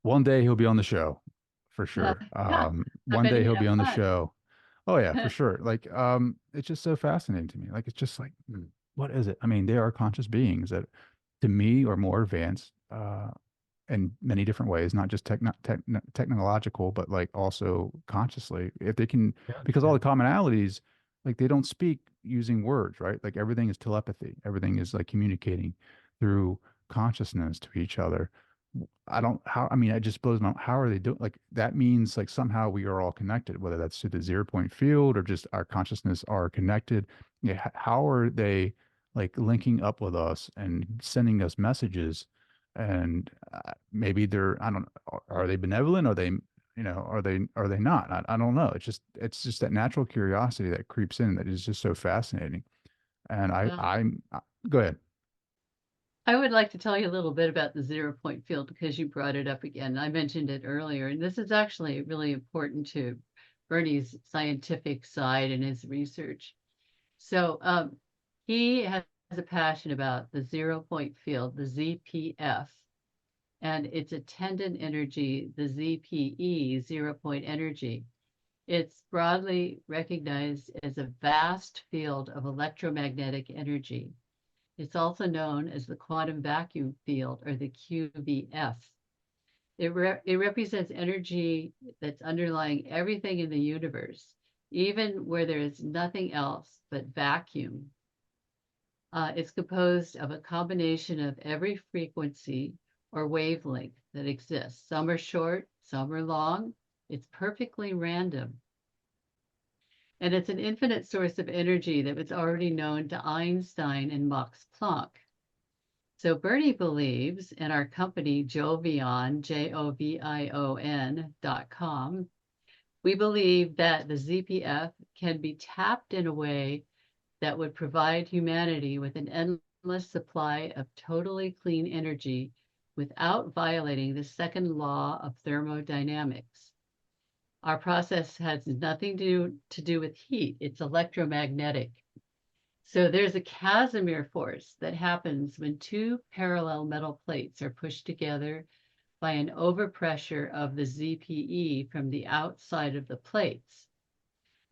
One day he'll be on the show for
Yeah,
sure.
I
One
bet
day
he'd
he'll
have
be on the
fun.
show. Oh yeah, for sure. Like, it's just so fascinating to me. Like, it's just like, what is it? I mean, they are conscious beings that, to me, are more advanced, in many different ways, not just technological, but like also consciously. If they can,
Yeah,
because all
yeah.
the commonalities, like they don't speak using words, right? Like everything is telepathy. Everything is like communicating through consciousness to each other. I don't how I mean it just blows my how are they doing like that means like somehow we are all connected, whether that's to the 0 point field or just our consciousness are connected. Yeah, how are they like linking up with us and sending us messages? And maybe they're I don't are they benevolent? Are they are they not? I don't know. It's just that natural curiosity that creeps in that is just so fascinating. And
Well,
go ahead.
I would like to tell you a little bit about the 0 point field because you brought it up again. I mentioned it earlier, and this is actually really important to Bernie's scientific side and his research. So he has a passion about the 0 point field, the ZPF, and its attendant energy, the ZPE, 0 point energy. It's broadly recognized as a vast field of electromagnetic energy. It's also known as the quantum vacuum field, or the QVF. It represents energy that's underlying everything in the universe, even where there is nothing else but vacuum. It's composed of a combination of every frequency or wavelength that exists. Some are short, some are long. It's perfectly random. And it's an infinite source of energy that was already known to Einstein and Max Planck. So Bernie believes, and our company Jovion, JOVION.com, we believe that the ZPF can be tapped in a way that would provide humanity with an endless supply of totally clean energy without violating the second law of thermodynamics. Our process has nothing to do with heat. It's electromagnetic. So there's a Kazmir force that happens when two parallel metal plates are pushed together by an overpressure of the ZPE from the outside of the plates.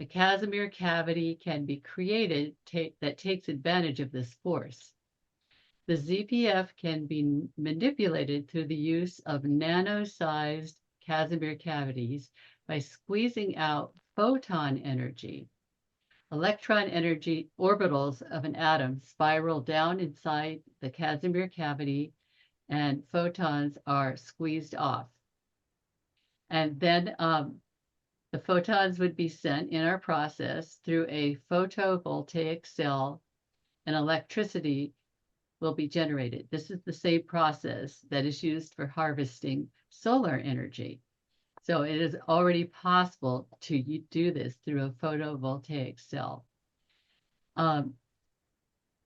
A Kazmir cavity can be created that takes advantage of this force. The ZPF can be manipulated through the use of nano-sized Kazmir cavities by squeezing out photon energy. Electron energy orbitals of an atom spiral down inside the Kazmir cavity, and photons are squeezed off. And then the photons would be sent in our process through a photovoltaic cell, and electricity will be generated. This is the same process that is used for harvesting solar energy. So it is already possible to do this through a photovoltaic cell.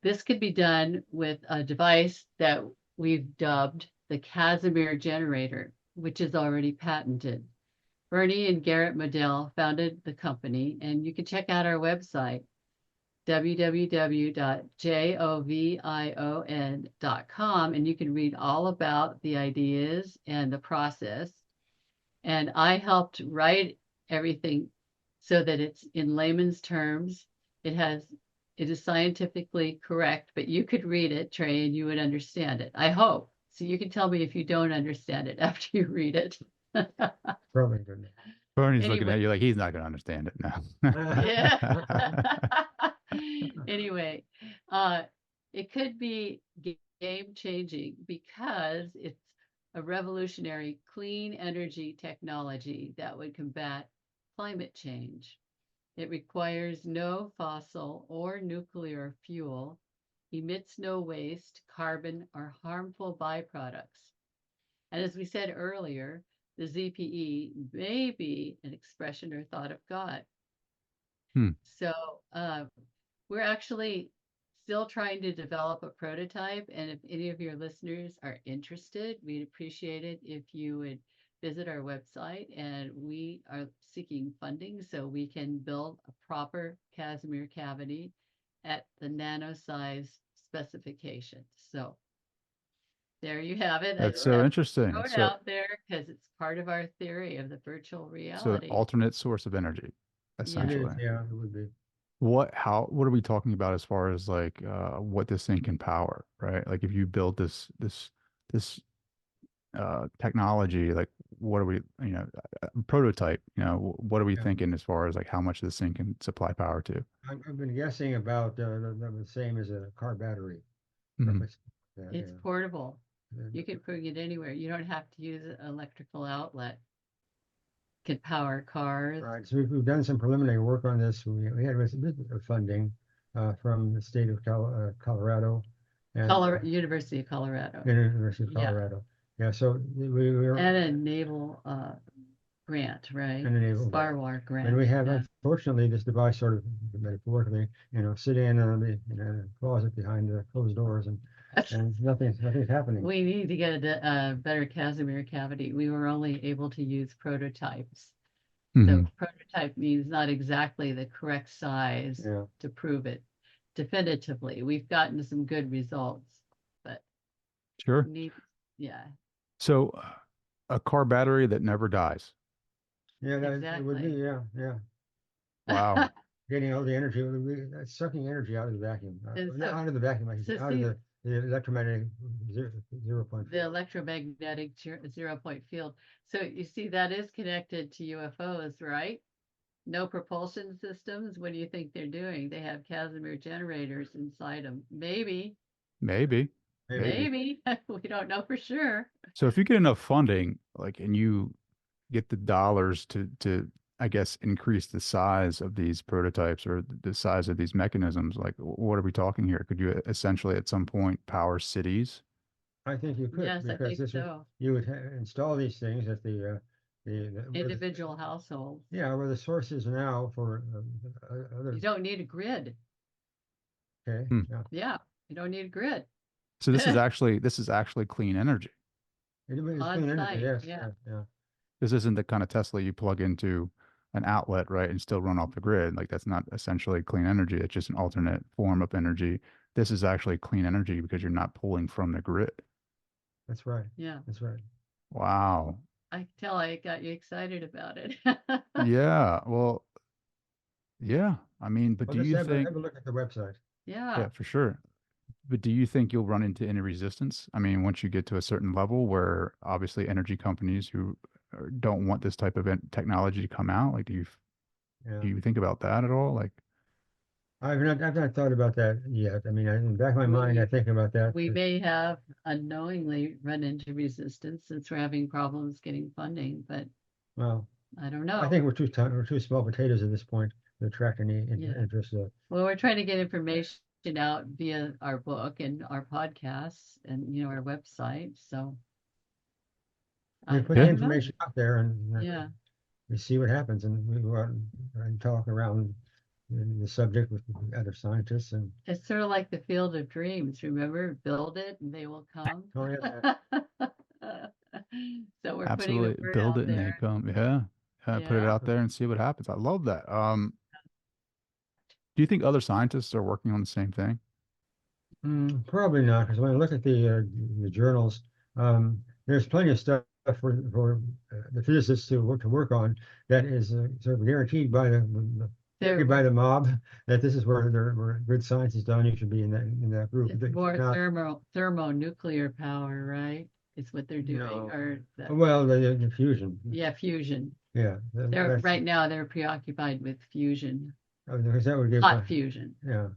This could be done with a device that we've dubbed the Kazmir Generator, which is already patented. Bernie and Garrett Modell founded the company, and you can check out our website, www.jovion.com, and you can read all about the ideas and the process. And I helped write everything so that it's in layman's terms. It is scientifically correct, but you could read it, Trey, and you would understand it. I hope. So you can tell me if you don't understand it after you read it.
Probably good.
Bernie's looking at
Anyway.
you like he's not going to understand it now.
Yeah. Anyway, it could be game changing because it's a revolutionary clean energy technology that would combat climate change. It requires no fossil or nuclear fuel, emits no waste, carbon, or harmful byproducts. And as we said earlier, the ZPE may be an expression or thought of God. So we're actually still trying to develop a prototype. And if any of your listeners are interested, we'd appreciate it if you would visit our website. And we are seeking funding so we can build a proper Kazmir cavity at the nano size specifications. So there you have it.
That's so interesting.
Throw it
So,
out there because it's part of our theory of the virtual
so an
reality.
alternate source of energy, essentially.
Yeah, it would be.
What are we talking about as far as like what this thing can power, right? Like if you build this technology, like what are we, prototype, what are we
Yeah.
thinking as far as like how much this thing can supply power to?
I've been guessing about the same as a car battery.
Mhm.
Roughly. Yeah,
It's
yeah.
portable.
And-
You can bring it anywhere. You don't have to use an electrical outlet. Can power cars.
Right, so we've done some preliminary work on this. We had a bit of funding from the state of Colorado and
University of Colorado.
University of
Yeah.
Colorado. Yeah, so we were
And a naval grant, right?
And a naval
Star Wars grant.
and we have
yeah.
unfortunately this device sort of metaphorically, sitting in a closet behind the closed doors and nothing's happening.
We need to get a better Kazmir cavity. We were only able to use prototypes. So
Mhm.
prototype means not exactly the correct size
Yeah.
to prove it definitively. We've gotten some good results, but
Sure.
yeah,
So a car battery that never dies.
Yeah, it would be,
exactly.
yeah.
Wow.
Getting all the energy, it would be sucking energy out of the vacuum.
And
Not
so-
out of the vacuum, like
so
out of
see-
the electromagnetic zero point.
The electromagnetic zero point field. So you see that is connected to UFOs, right? No propulsion systems. What do you think they're doing? They have Kazmir generators inside them. Maybe.
Maybe.
We don't know for sure.
So if you get enough funding, like, and you get the dollars to I guess increase the size of these prototypes or the size of these mechanisms, like what are we talking here? Could you essentially at some point power cities?
I think you could,
Yes, I
because
think so.
you would install these things at the
Individual households.
where the source is now for
You
other.
don't need a grid.
Okay.
Hmm.
Yeah.
Yeah. You don't need a grid.
So this is actually clean energy.
It's
On
clean energy,
site.
yes,
Yeah.
yeah.
This isn't the kind of Tesla you plug into an outlet, right, and still run off the grid. Like that's not essentially clean energy. It's just an alternate form of energy. This is actually clean energy because you're not pulling from the grid.
That's right.
Yeah.
That's right.
Wow.
I can tell I got you excited about it.
Yeah. Well, yeah. I mean, but
Well,
do
just
you think,
have a look at the website.
Yeah.
yeah, for sure. But do you think you'll run into any resistance? I mean, once you get to a certain level where obviously energy companies who don't want this type of technology to come out, like
Yeah.
do you think about that at all? Like,
I've not thought about that yet. I mean, in the back of my mind, I
We
think about that.
we may have unknowingly run into resistance since we're having problems getting funding, but
Well,
I don't
I
know.
think we're too small potatoes at this point to attract any
Yeah.
interest.
Well, we're trying to get information out via our book and our podcasts and our website. So
We put
I
the
yeah,
don't know.
information out there and
Yeah.
we see what happens, and we go out and talk around the subject with other scientists. And
It's sort of like the field of dreams. Remember, build it and they will come.
oh yeah,
So we're putting the
absolutely.
word
Build
out
it and they
there.
come. Yeah. Yeah. Put it
Yeah.
out there and see what happens. I love that. Do you think other scientists are working on the same thing?
probably not, because when I look at the journals, there's plenty of stuff for the physicists to work on that is sort of guaranteed by
They're
by the mob that this is where good science is done. You should be in that group.
it's
If
more
not,
thermonuclear power, right? Is what they're doing.
no.
Or
Well, the fusion.
yeah, fusion.
Yeah,
They're
that's
right now they're preoccupied with fusion,
because that would give.
hot fusion,
Yeah,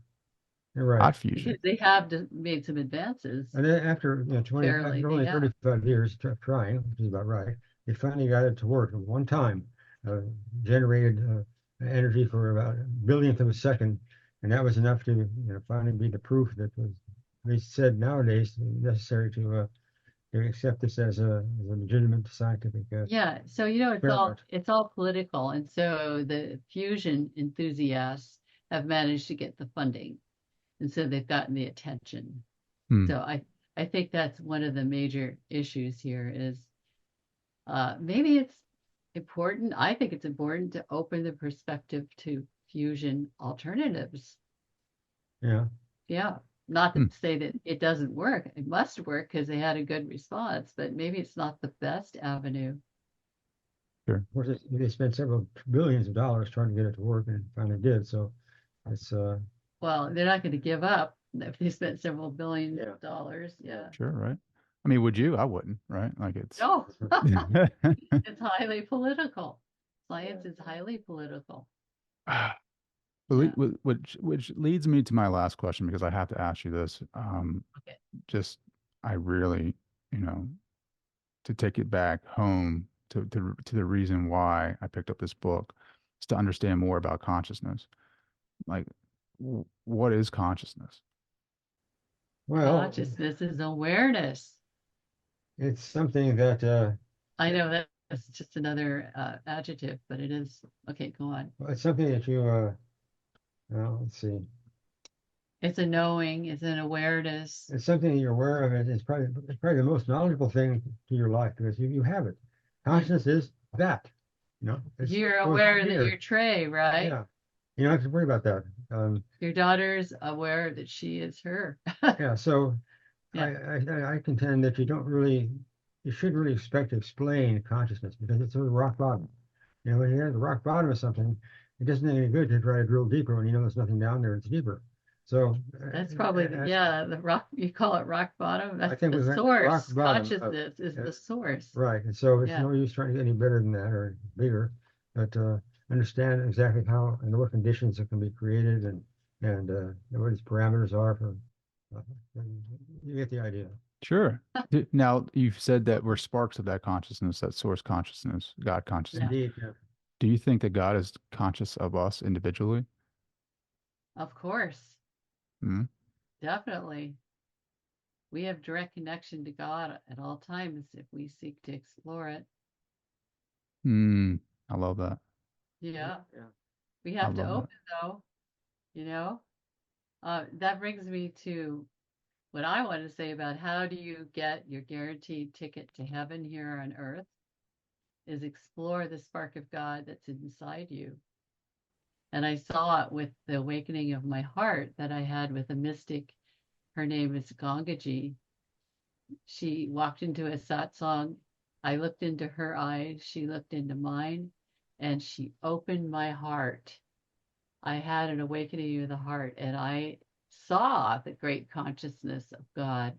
you're right.
Hot fusion.
because they have made some advances.
And then after 20,
Apparently,
after
they
only
have.
35 years trying, which is about right, they finally got it to work at one time. Uh, Generated energy for about a billionth of a second, and that was enough to finally be the proof that was, they said nowadays, necessary to accept this as a legitimate scientific
Yeah, so
experiment.
it's all political, and so the fusion enthusiasts have managed to get the funding, and so they've gotten the attention.
Hmm.
So I think that's one of the major issues here is maybe it's important. I think it's important to open the perspective to fusion alternatives.
Yeah.
Yeah, not to
Hmm.
say that it doesn't work. It must work because they had a good response, but maybe it's not the best avenue.
Sure.
Of course, they spent several billions of dollars trying to get it to work, and it finally did. So it's
Well, they're not going to give up if they spent several billion
yeah.
dollars.
Yeah.
Yeah.
Sure. Right. I mean, would you? I wouldn't. Right. Like it's.
No, it's highly political. Science is highly political. Yeah.
Which leads me to my last question because I have to ask you this.
Okay.
Just I really, you know, to take it back home to the reason why I picked up this book is to understand more about consciousness. Like, what is consciousness?
Well,
Consciousness is awareness.
it's something that
I know that's just another adjective, but it is. Okay, go on.
it's something that you well, let's see.
It's a knowing, it's an awareness.
It's something that you're aware of. It's probably the most knowledgeable thing to your life because you have it. Consciousness is that. It
You're
goes
aware that
here.
you're Trey, right?
Yeah. You don't have to worry about that.
Your daughter's aware that she is her.
Yeah. So
Yeah,
I contend that you shouldn't really expect to explain consciousness because it's sort of rock bottom. When you're at the rock bottom of something, it doesn't do any good to try to drill deeper when you know there's nothing down there. It's deeper. So
that's probably the rock, you call it rock bottom.
I
That's
think
the
we've got rock
source.
bottom of
Consciousness is the source.
right. And so it's
Yeah.
no use trying to get any better than that or bigger, but understand exactly how and what conditions it can be created and what its parameters are for. And you get the idea.
Sure. Now, you've said that we're sparks of that consciousness, that source consciousness, God consciousness.
Yeah,
Indeed. Yeah.
Do you think that God is conscious of us individually?
of course.
Hmm.
Definitely. We have direct connection to God at all times if we seek to explore it.
Hmm. I love that.
Yeah.
Yeah.
We
I
have to
love that.
open though, you know. That brings me to what I want to say about how do you get your guaranteed ticket to heaven here on earth is explore the spark of God that's inside you. And I saw it with the awakening of my heart that I had with a mystic. Her name is Gangaji. She walked into a satsang. I looked into her eyes. She looked into mine, and she opened my heart. I had an awakening of the heart, and I saw the great consciousness of God.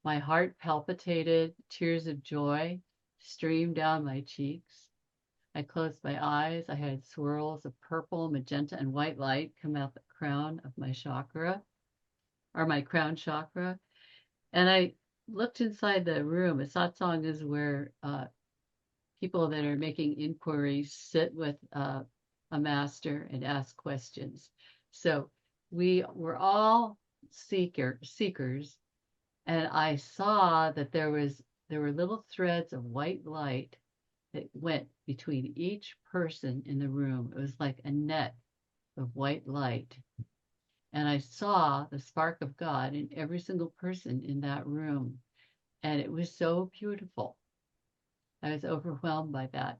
My heart palpitated, tears of joy streamed down my cheeks. I closed my eyes. I had swirls of purple, magenta, and white light come out the crown of my chakra, or my crown chakra. And I looked inside the room. A satsang is where people that are making inquiries sit with a master and ask questions. So we were all seekers, and I saw that there were little threads of white light that went between each person in the room. It was like a net of white light. And I saw the spark of God in every single person in that room. And it was so beautiful. I was overwhelmed by that.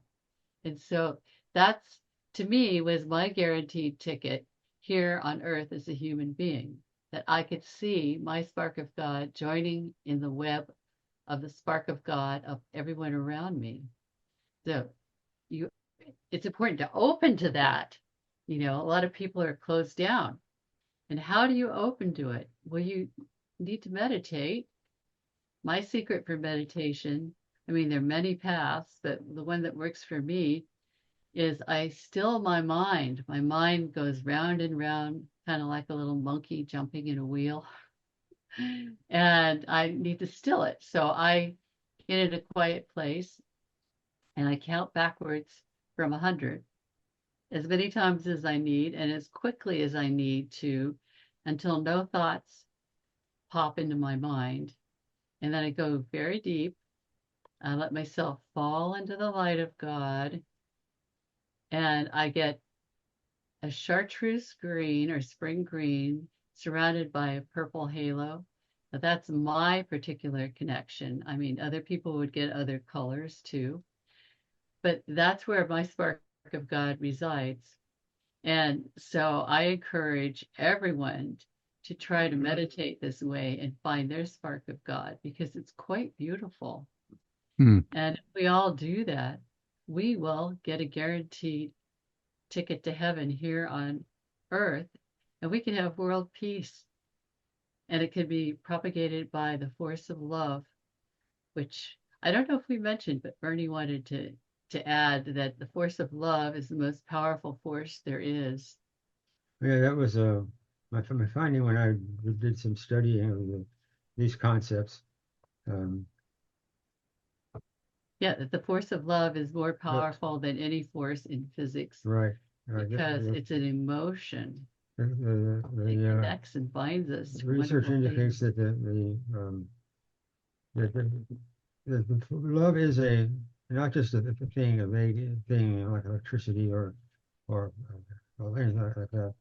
And so that's, to me, was my guaranteed ticket here on earth as a human being, that I could see my spark of God joining in the web of the spark of God of everyone around me. So it's important to open to that. A lot of people are closed down. And how do you open to it? Well, you need to meditate. My secret for meditation, there are many paths, but the one that works for me is I still my mind. My mind goes round and round, kind of like a little monkey jumping in a wheel. And I need to still it. So I get in a quiet place and I count backwards from 100 as many times as I need and as quickly as I need to until no thoughts pop into my mind. And then I go very deep. I let myself fall into the light of God. And I get a chartreuse green or spring green surrounded by a purple halo. But that's my particular connection. Other people would get other colors too. But that's where my spark of God resides. And so I encourage everyone to try to meditate this way and find their spark of God because it's quite beautiful.
Hmm.
And if we all do that, we will get a guaranteed ticket to heaven here on earth, and we can have world peace. And it can be propagated by the force of love, which I don't know if we mentioned, but Bernie wanted to add that the force of love is the most powerful force there is.
Yeah, that was my finding when I did some studying of these concepts. Um,
Yeah, that the force of love is more
but
powerful than any force in physics
right,
because it's an emotion.
the,
It
the
connects and binds us to
research
wonderful
indicates
things.
that that the love is a not just a thing, a vague thing like electricity or anything like that.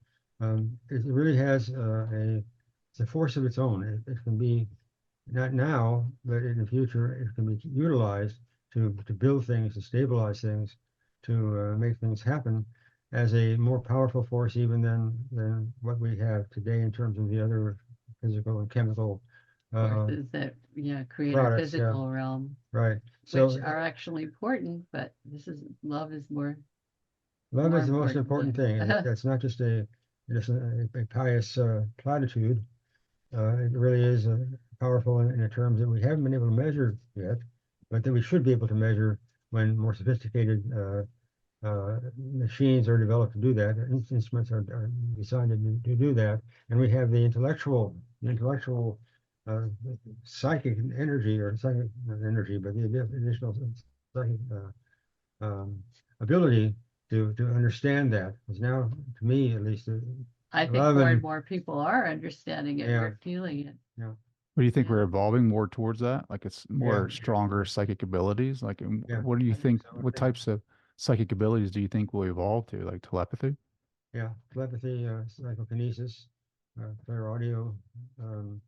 It really has it's a force of its own. It can be not now, but in the future, it can be utilized to build things, to stabilize things, to make things happen as a more powerful force even than what we have today in terms of the other physical and chemical
Forces that create our
products. Yeah,
physical realm,
right.
which
So
are actually important, but love is
love
more
is the most
important
important
than
thing, and that's not just a pious platitude. It really is powerful in the terms that we haven't been able to measure yet, but that we should be able to measure when more sophisticated machines are developed to do that. Instruments are designed to do that, and we have the intellectual uh, psychic energy or psychic not energy, but the additional psychic ability to understand that. Because now, to me at least,
I think
love
more and
and
more people are understanding it.
yeah,
We're feeling it.
yeah,
What do you think
Yeah,
we're evolving more towards that? Like it's
yeah,
more stronger psychic abilities? Like,
yeah.
what do you
I think
think,
so. I
what
think
types of psychic abilities do you think will evolve to? Like telepathy?
yeah, telepathy, psychokinesis, clear audio, um,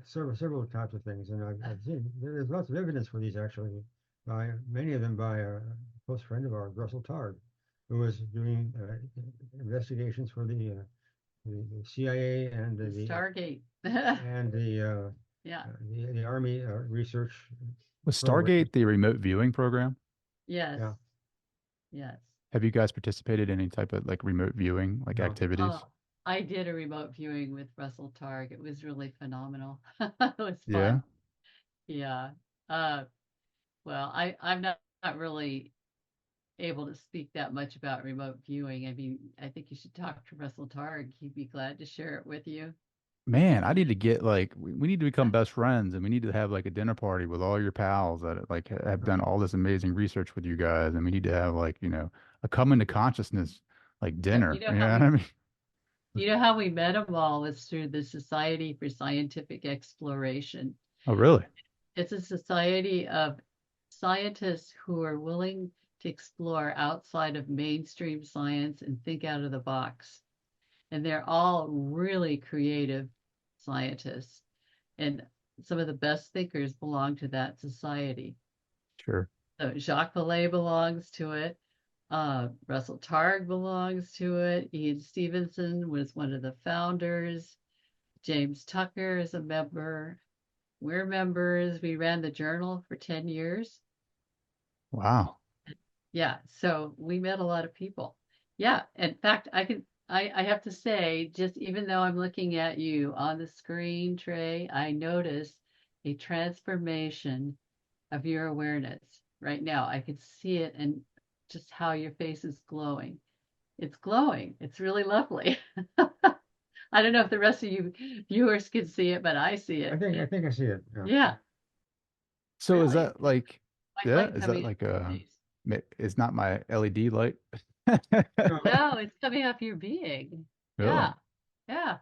several types of things, and I've seen there's lots of evidence for these actually, by many of them by a close friend of ours, Russell Targ, who was doing investigations for the CIA and
The
the
Stargate.
and
Yeah.
the Army research
Was
programs.
Stargate the remote viewing program?
Yes.
Yeah,
Yes.
Have you guys participated in any type of like remote viewing like
no,
activities?
Oh, I did a remote viewing with Russell Targ. It was really phenomenal. It was
Yeah.
fun. Yeah. Uh, well, I'm not really able to speak that much about remote viewing. I mean, I think you should talk to Russell Targ. He'd be glad to share it with you.
Man, I need to get like we need to become best friends and we need to have like a dinner party with all your pals that like have done all this amazing research with you guys and we need to have like, a come into consciousness like
Yeah,
dinner. You know what I mean?
you know how we met them all was through the Society for Scientific Exploration.
Oh, really?
It's a society of scientists who are willing to explore outside of mainstream science and think out of the box. And they're all really creative scientists. And some of the best thinkers belong to that society.
Sure.
So Jacques Vallée belongs to it. Russell Targ belongs to it. Ian Stevenson was one of the founders. James Tucker is a member. We're members. We ran the journal for 10 years.
Wow.
Yeah, so we met a lot of people. Yeah, in fact, I have to say, just even though I'm looking at you on the screen, Trey, I notice a transformation of your awareness right now. I can see it and just how your face is glowing. It's glowing. It's really lovely. I don't know if the rest of you viewers can see it, but I see it.
I think I see it. Yeah.
Yeah,
So is
really.
that like,
White
yeah,
light
is that
coming off
like
your face.
it's not my LED light?
No,
No, it's coming off your being.
Really?
Yeah, yeah.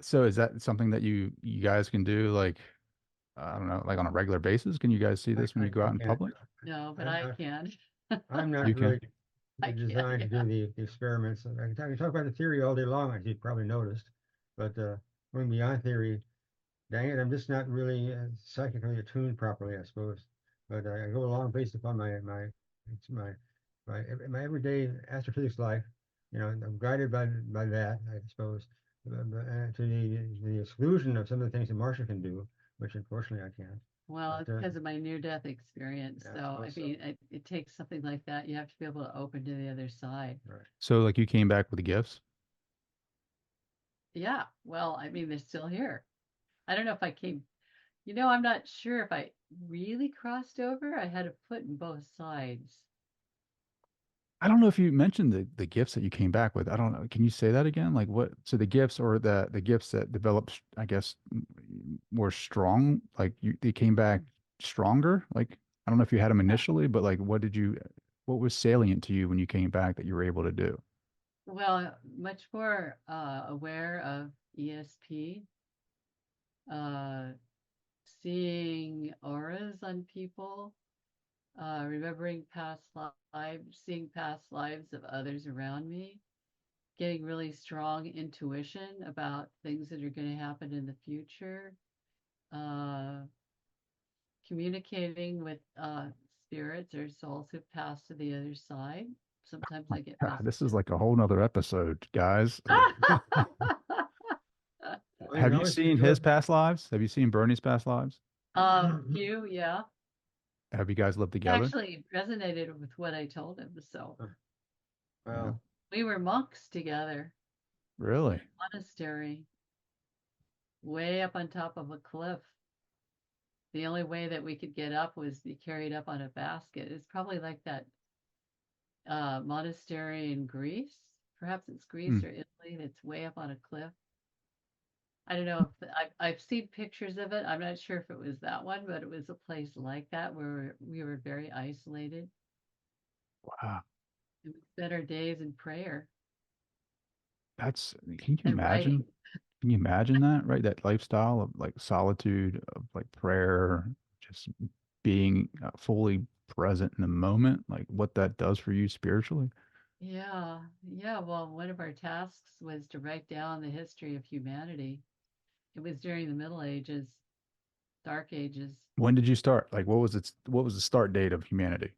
So is that something that you guys can do like I don't know, like on a regular basis? Can you guys see this when you go
I
out in
can't.
public?
No, but
I'm
I
not.
can.
I'm not
You can.
really
I can,
designed to
yeah.
do the experiments. I can talk about the theory all day long, as you probably noticed, but going beyond theory, dang it, I'm just not really psychically attuned properly, I suppose. But I go along based upon it's my everyday astrophysics life. I'm guided by that, I suppose, to the exclusion of some of the things that Marsha can do, which unfortunately I can't.
Well,
But
it's because of my near-death experience.
yeah, I
So, I
suppose so.
mean, it takes something like that. You have to be able to open to the other side.
Right.
So like you came back with the gifts?
Yeah. Well, I mean, they're still here. I don't know if I came, I'm not sure if I really crossed over. I had a foot in both sides.
I don't know if you mentioned the gifts that you came back with. I don't know. Can you say that again? Like what? So the gifts or the gifts that developed, I guess, more strong. Like they came back stronger. Like I don't know if you had them
Yeah.
initially, but like what was salient to you when you came back that you were able to do?
Well, much more aware of ESP, uh, seeing auras on people, remembering past lives, seeing past lives of others around me, getting really strong intuition about things that are going to happen in the future, uh, communicating with spirits or souls who've passed to the other side. Sometimes I get
God, this is
messages.
like a whole nother episode, guys.
Well, you can
Have you
always
seen
reach out.
his past lives? Have you seen Bernie's past lives?
You, yeah.
Have you guys lived together?
Actually resonated with what I told him. So
Yeah.
Well,
we were monks together in
Really?
a monastery way up on top of a cliff. The only way that we could get up was be carried up on a basket. It's probably like that monastery in Greece. Perhaps it's Greece
Hmm.
or Italy that's way up on a cliff. I don't know if I've seen pictures of it. I'm not sure if it was that one, but it was a place like that where we were very isolated.
Wow.
And we spent our days in prayer
Can you
and
imagine?
writing.
Can you imagine that, right? That lifestyle of like solitude, of like prayer, just being fully present in the moment, like what that does for you spiritually.
Yeah, yeah. Well, one of our tasks was to write down the history of humanity. It was during the Middle Ages, Dark Ages.
When did you start? Like, what was the start date of humanity?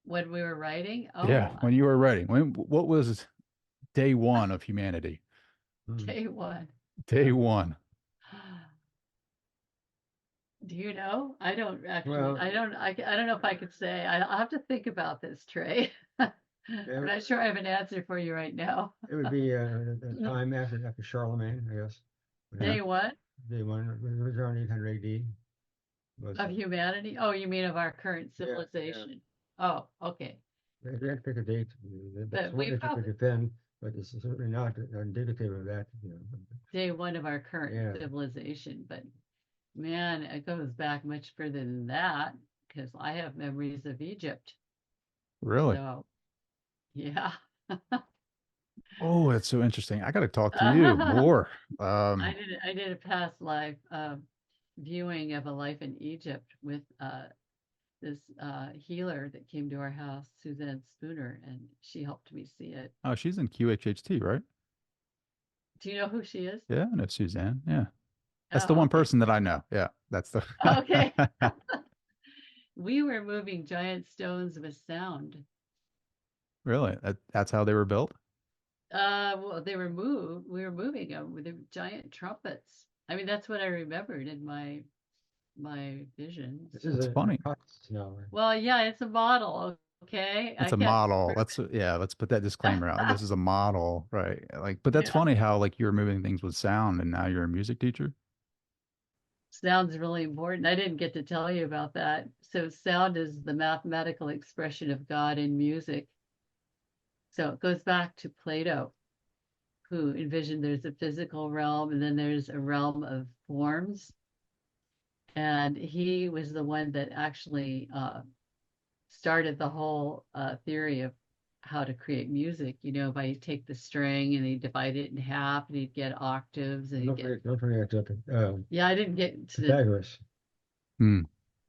When we were writing,
Yeah,
oh,
when you were writing. What was day one of humanity?
Hmm.
day one.
Day one.
Do you know? I don't actually.
Well,
I don't know if I could say. I'll have to think about this, Trey. I'm
yeah,
not sure I have an answer for you right now.
it would be the time after Charlemagne, I guess. When
Yeah.
Day one
Day one, it was around 800 AD. Was
of humanity? Oh, you mean of our current
yeah, yeah.
civilization? Oh, okay.
If you had to pick a date, that's
But
one
we
that you could
probably
defend, but it's certainly not indicative of that.
day one of our current
Yeah.
civilization, but man, it goes back much further than that because I have memories of Egypt.
Really?
So yeah.
Oh, that's so interesting. I got to talk to you more.
I did a past life viewing of a life in Egypt with this healer that came to our house, Suzanne Spooner, and she helped me see it.
Oh, she's in QHHT, right?
Do you know who she is?
Yeah, I know Suzanne. Yeah. That's the
Oh,
one
okay.
person that I know. Yeah, that's the.
Okay. We were moving giant stones with sound.
Really? That's how they were built?
Well, they were moved. We were moving them with the giant trumpets. I mean, that's what I remembered in my visions.
This is
That's
a
funny.
cost now.
Well, yeah, it's a model. Okay,
It's
I
a
can't
model.
prove
Let's put that disclaimer out.
it.
This is a model, right? Like, but that's
Yeah,
funny how like you were moving things with sound and now you're a music teacher.
sound's really important. I didn't get to tell you about that. So, sound is the mathematical expression of God in music. So, it goes back to Plato, who envisioned there's a physical realm and then there's a realm of forms. And he was the one that actually started the whole theory of how to create music, by you take the string and you divide it in half and you'd get octaves and you get,
Don't forget
yeah, I didn't get to the
Pythagoras.
Hmm.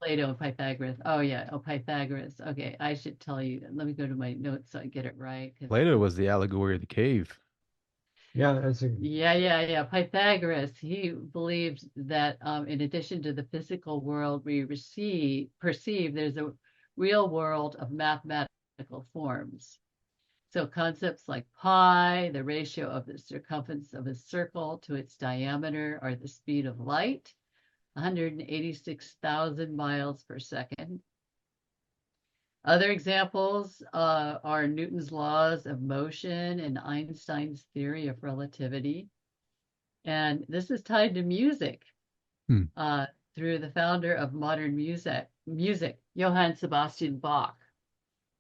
Plato and Pythagoras. Oh yeah, oh Pythagoras. Okay, I should tell you. Let me go to my notes so I get it right. Because
Plato was the allegory of the cave.
Yeah, that's a
yeah. Pythagoras, he believed that in addition to the physical world we perceive, there's a real world of mathematical forms. So concepts like pi, the ratio of the circumference of a circle to its diameter, or the speed of light, 186,000 miles per second. Other examples are Newton's laws of motion and Einstein's theory of relativity. And this is tied to music
Hmm.
through the founder of modern music, Johann Sebastian Bach.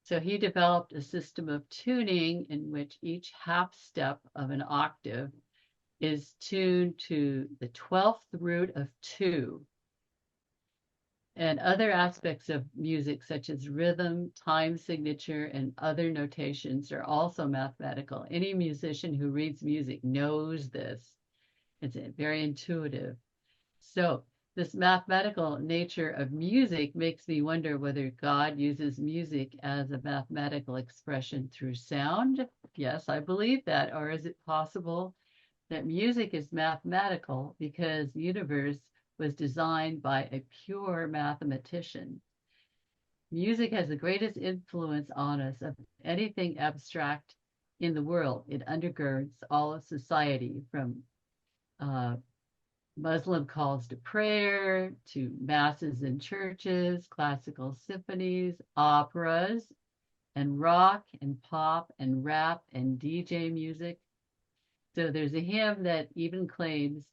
So he developed a system of tuning in which each half step of an octave is tuned to the 12th root of 2. And other aspects of music, such as rhythm, time signature, and other notations, are also mathematical. Any musician who reads music knows this. It's very intuitive. So, this mathematical nature of music makes me wonder whether God uses music as a mathematical expression through sound. Yes, I believe that. Or is it possible that music is mathematical because the universe was designed by a pure mathematician? Music has the greatest influence on us of anything abstract in the world. It undergirds all of society, from uh, Muslim calls to prayer, to masses in churches, classical symphonies, operas, and rock and pop and rap and DJ music. So there's a hymn that even claims,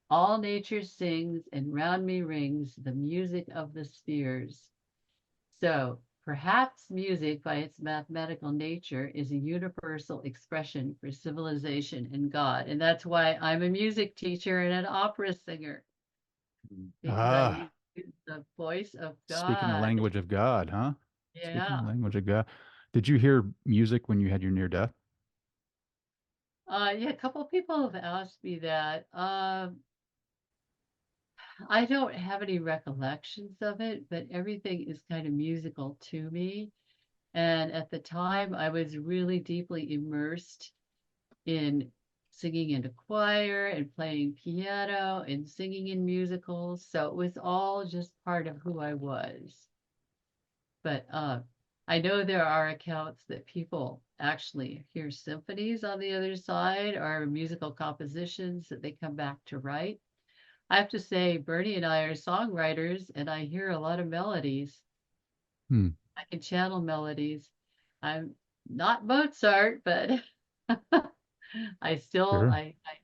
"All nature sings and round me rings the music of the spheres." So perhaps music, by its mathematical nature, is a universal expression for civilization and God. And that's why I'm a music teacher and an opera singer, because I
Ah,
use the voice of
speaking the
God.
language of God, huh? Speaking the
Yeah.
language of God. Did you hear music when you had your near death?
Yeah, a couple of people have asked me that. I don't have any recollections of it, but everything is kind of musical to me. And at the time, I was really deeply immersed in singing in a choir and playing piano and singing in musicals. So it was all just part of who I was. But I know there are accounts that people actually hear symphonies on the other side or musical compositions that they come back to write. I have to say, Bernie and I are songwriters, and I hear a lot of melodies.
Hmm.
I can channel melodies. I'm not Mozart, but I still
Sure.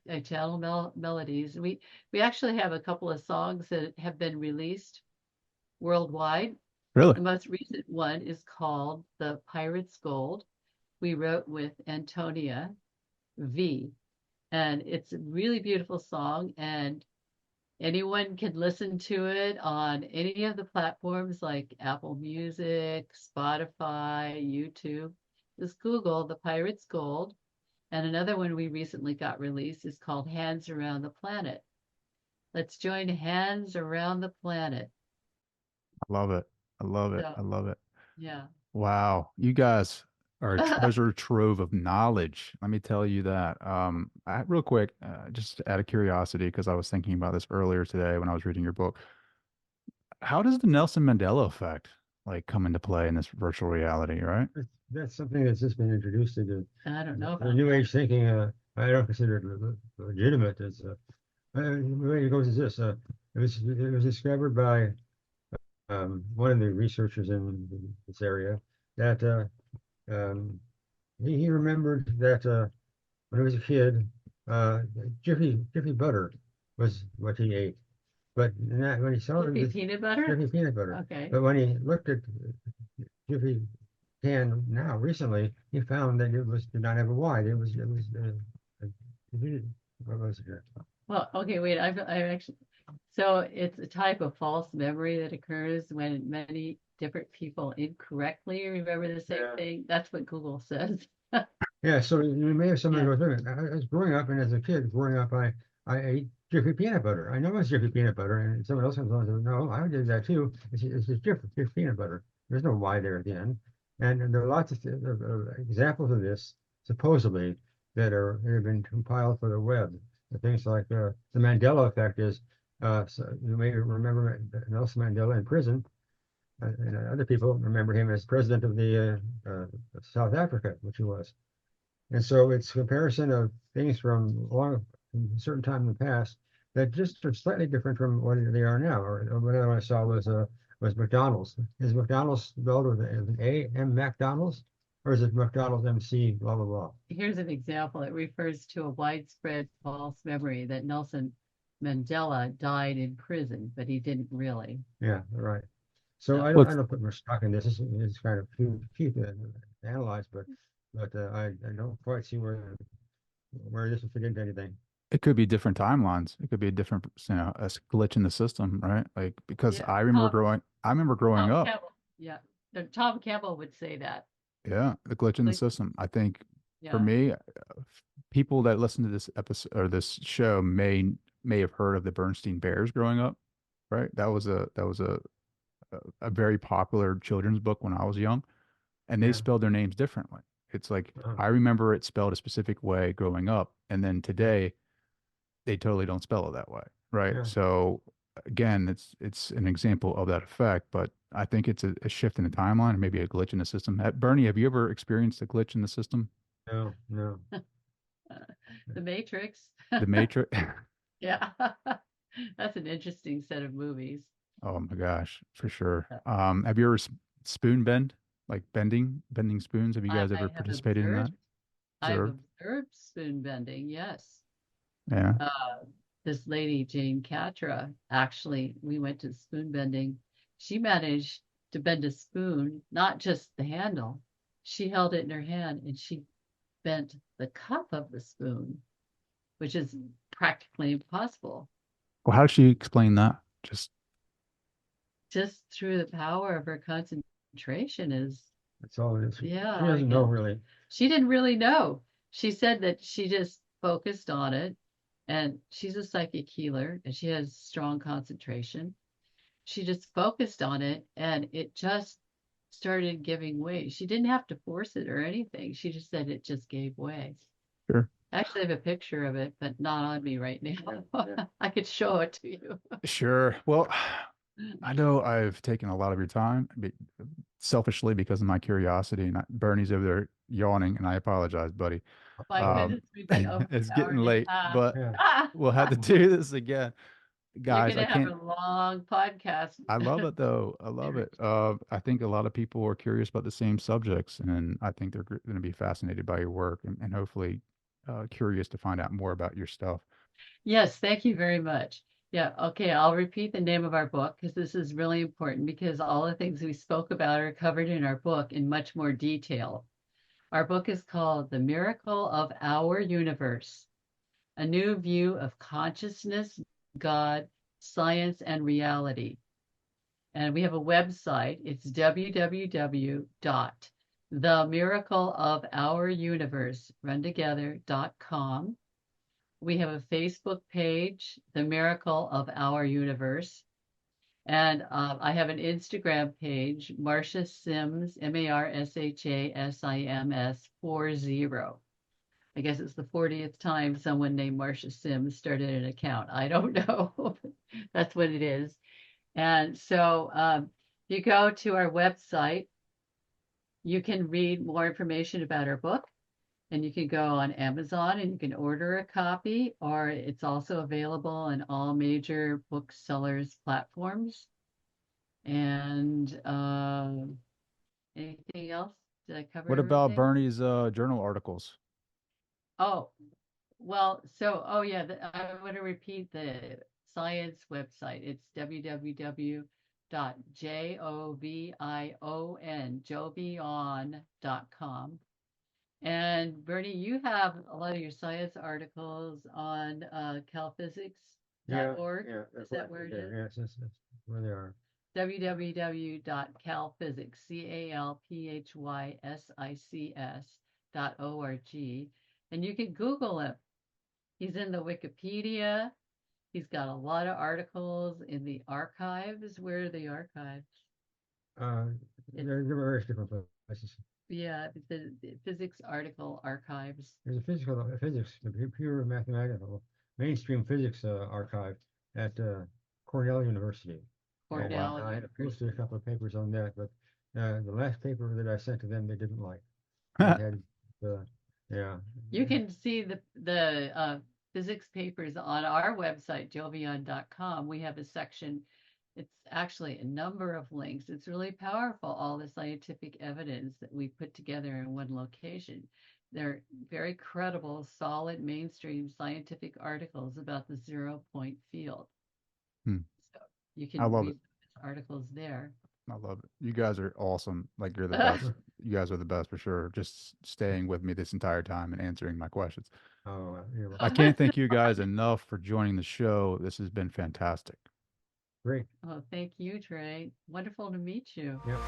I channel melodies. We actually have a couple of songs that have been released worldwide.
Really?
The most recent one is called The Pirate's Gold. We wrote with Antonia V, and it's a really beautiful song, and anyone can listen to it on any of the platforms like Apple Music, Spotify, YouTube. Just Google The Pirate's Gold. And another one we recently got released is called Hands Around the Planet. Let's join hands around the planet.
I love it. I love it.
So,
I love it.
yeah.
Wow. You guys are a treasure trove of knowledge. Let me tell you that. Real quick, just out of curiosity, because I was thinking about this earlier today when I was reading your book. How does the Nelson Mandela effect like come into play in this virtual reality, right?
That's something that's just been introduced into
I don't know
the
about
New
that.
Age thinking. I don't consider it legitimate. The way it goes is this: it was discovered by one of the researchers in this area that um, he remembered that when he was a kid, uh, Jiffy butter was what he ate. But when he saw
Jiffy
this
peanut butter?
Jiffy peanut butter,
Okay.
but when he looked at Jiffy can now recently, he found that it was did not have a Y. Uh, what was it?
Well, okay, wait. I actually, so it's a type of false memory that occurs when many different people incorrectly remember the same
Yeah.
thing. That's what Google says.
Yeah, so you may have something
Yeah.
to go through it. I was growing up, and as a kid growing up, I ate Jiffy peanut butter. I know it's Jiffy peanut butter, and someone else comes along and says, "No, I did that too. It's just Jiffy peanut butter. There's no Y there at the end." And there are lots of examples of this, supposedly, that have been compiled for the web. Things like the Mandela effect is, so you may remember Nelson Mandela in prison, and other people remember him as president of the South Africa, which he was. And so it's a comparison of things from a certain time in the past that just are slightly different from what they are now. Or another one I saw was McDonald's. Is McDonald's spelled with an A, M McDonald's, or is it McDonald's MC, blah, blah, blah?
Here's an example. It refers to a widespread false memory that Nelson Mandela died in prison, but he didn't really.
Yeah, right. So
So,
Well,
I don't put much stock in this. It's kind of cute to analyze, but I don't quite see where this would fit into anything.
it could be different timelines. It could be a different, a glitch in the system, right? Like because
yeah,
I remember growing
Tom
up.
Campbell. Yeah, Tom Campbell would say that.
Yeah, the glitch in the
Like,
system. I think for
yeah,
me, people that listen to this episode or this show may have heard of the Bernstein Bears growing up, right? That was a very popular children's book when I was young, and they
Yeah.
spelled their names differently. It's like
Uh,
I remember it spelled a specific way growing up, and then today they totally don't spell it that way, right?
yeah.
So again, it's an example of that effect, but I think it's a shift in the timeline and maybe a glitch in the system. Bernie, have you ever experienced a glitch in the system?
No, no.
The Matrix.
The Matrix?
Yeah, that's an interesting set of movies.
Oh my gosh, for sure. Have you ever spoon bend, like bending spoons? Have you guys ever
I have
participated in that?
I've
Observed?
observed spoon bending. Yes.
Yeah.
This lady, Jane Catra, actually, we went to spoon bending. She managed to bend a spoon, not just the handle. She held it in her hand and she bent the cup of the spoon, which is practically impossible.
Well, how does she explain that? Just
Just through the power of her concentration is,
That's all it is.
yeah,
She doesn't know really.
she didn't really know. She said that she just focused on it, and she's a psychic healer and she has strong concentration. She just focused on it and it just started giving way. She didn't have to force it or anything. She just said it just gave way.
sure.
Actually, I have a picture of it, but not on me right now.
Yeah.
I could show it to you.
Sure. Well, I know I've taken a lot of your time, selfishly because of my curiosity, and Bernie's over there yawning, and I apologize, buddy.
My goodness, we've been over
It's
an hour
getting
and a
late,
half.
but
Yeah.
we'll have to do this again.
You're
Guys, I
gonna have
can't.
a long podcast.
I love it though. I love it. I think a lot of people are curious about the same subjects, and I think they're going to be fascinated by your work and hopefully curious to find out more about your stuff.
Yes, thank you very much. Yeah, okay, I'll repeat the name of our book because this is really important because all the things we spoke about are covered in our book in much more detail. Our book is called The Miracle of Our Universe, a new view of consciousness, God, science, and reality. And we have a website. It's www.themiracleofouruniverse.com. We have a Facebook page, The Miracle of Our Universe. And I have an Instagram page, Marsha Sims, MARSHASIMS 40. I guess it's the 40th time someone named Marsha Sims started an account. I don't know. That's what it is. And so you go to our website, you can read more information about our book, and you can go on Amazon and you can order a copy, or it's also available on all major booksellers platforms. And anything else? Did I cover
What about
everything?
Bernie's journal articles?
Oh, well, oh yeah, I want to repeat the science website. It's www.jovion.com. And Bernie, you have a lot of your science articles on
Yeah.
calphysics.org.
Yeah.
Is that where it is?
Yes, that's where they are.
www.calphysics, calphysics.org. And you can Google him. He's in the Wikipedia. He's got a lot of articles in the archives. Where are the archives?
There are various different places.
Yeah, the physics article archives.
There's a physics, the pure mathematical mainstream physics archive at Cornell University. And
Cornell
I had
University.
posted a couple of papers on that, but the last paper that I sent to them, they didn't like. It had, yeah.
You can see the physics papers on our website, jovion.com. We have a section. It's actually a number of links. It's really powerful, all the scientific evidence that we put together in one location. They're very credible, solid, mainstream scientific articles about the 0-point field.
Hmm.
So you
I
can
love
read
it.
articles there.
I love it. You guys are awesome. Like you're the best. You guys are the best for sure. Just staying with me this entire time and answering my questions.
Oh, you're
I
welcome.
can't thank you guys enough for joining the show. This has been fantastic.
Great.
Oh, thank you, Trey. Wonderful to meet you.
Yep.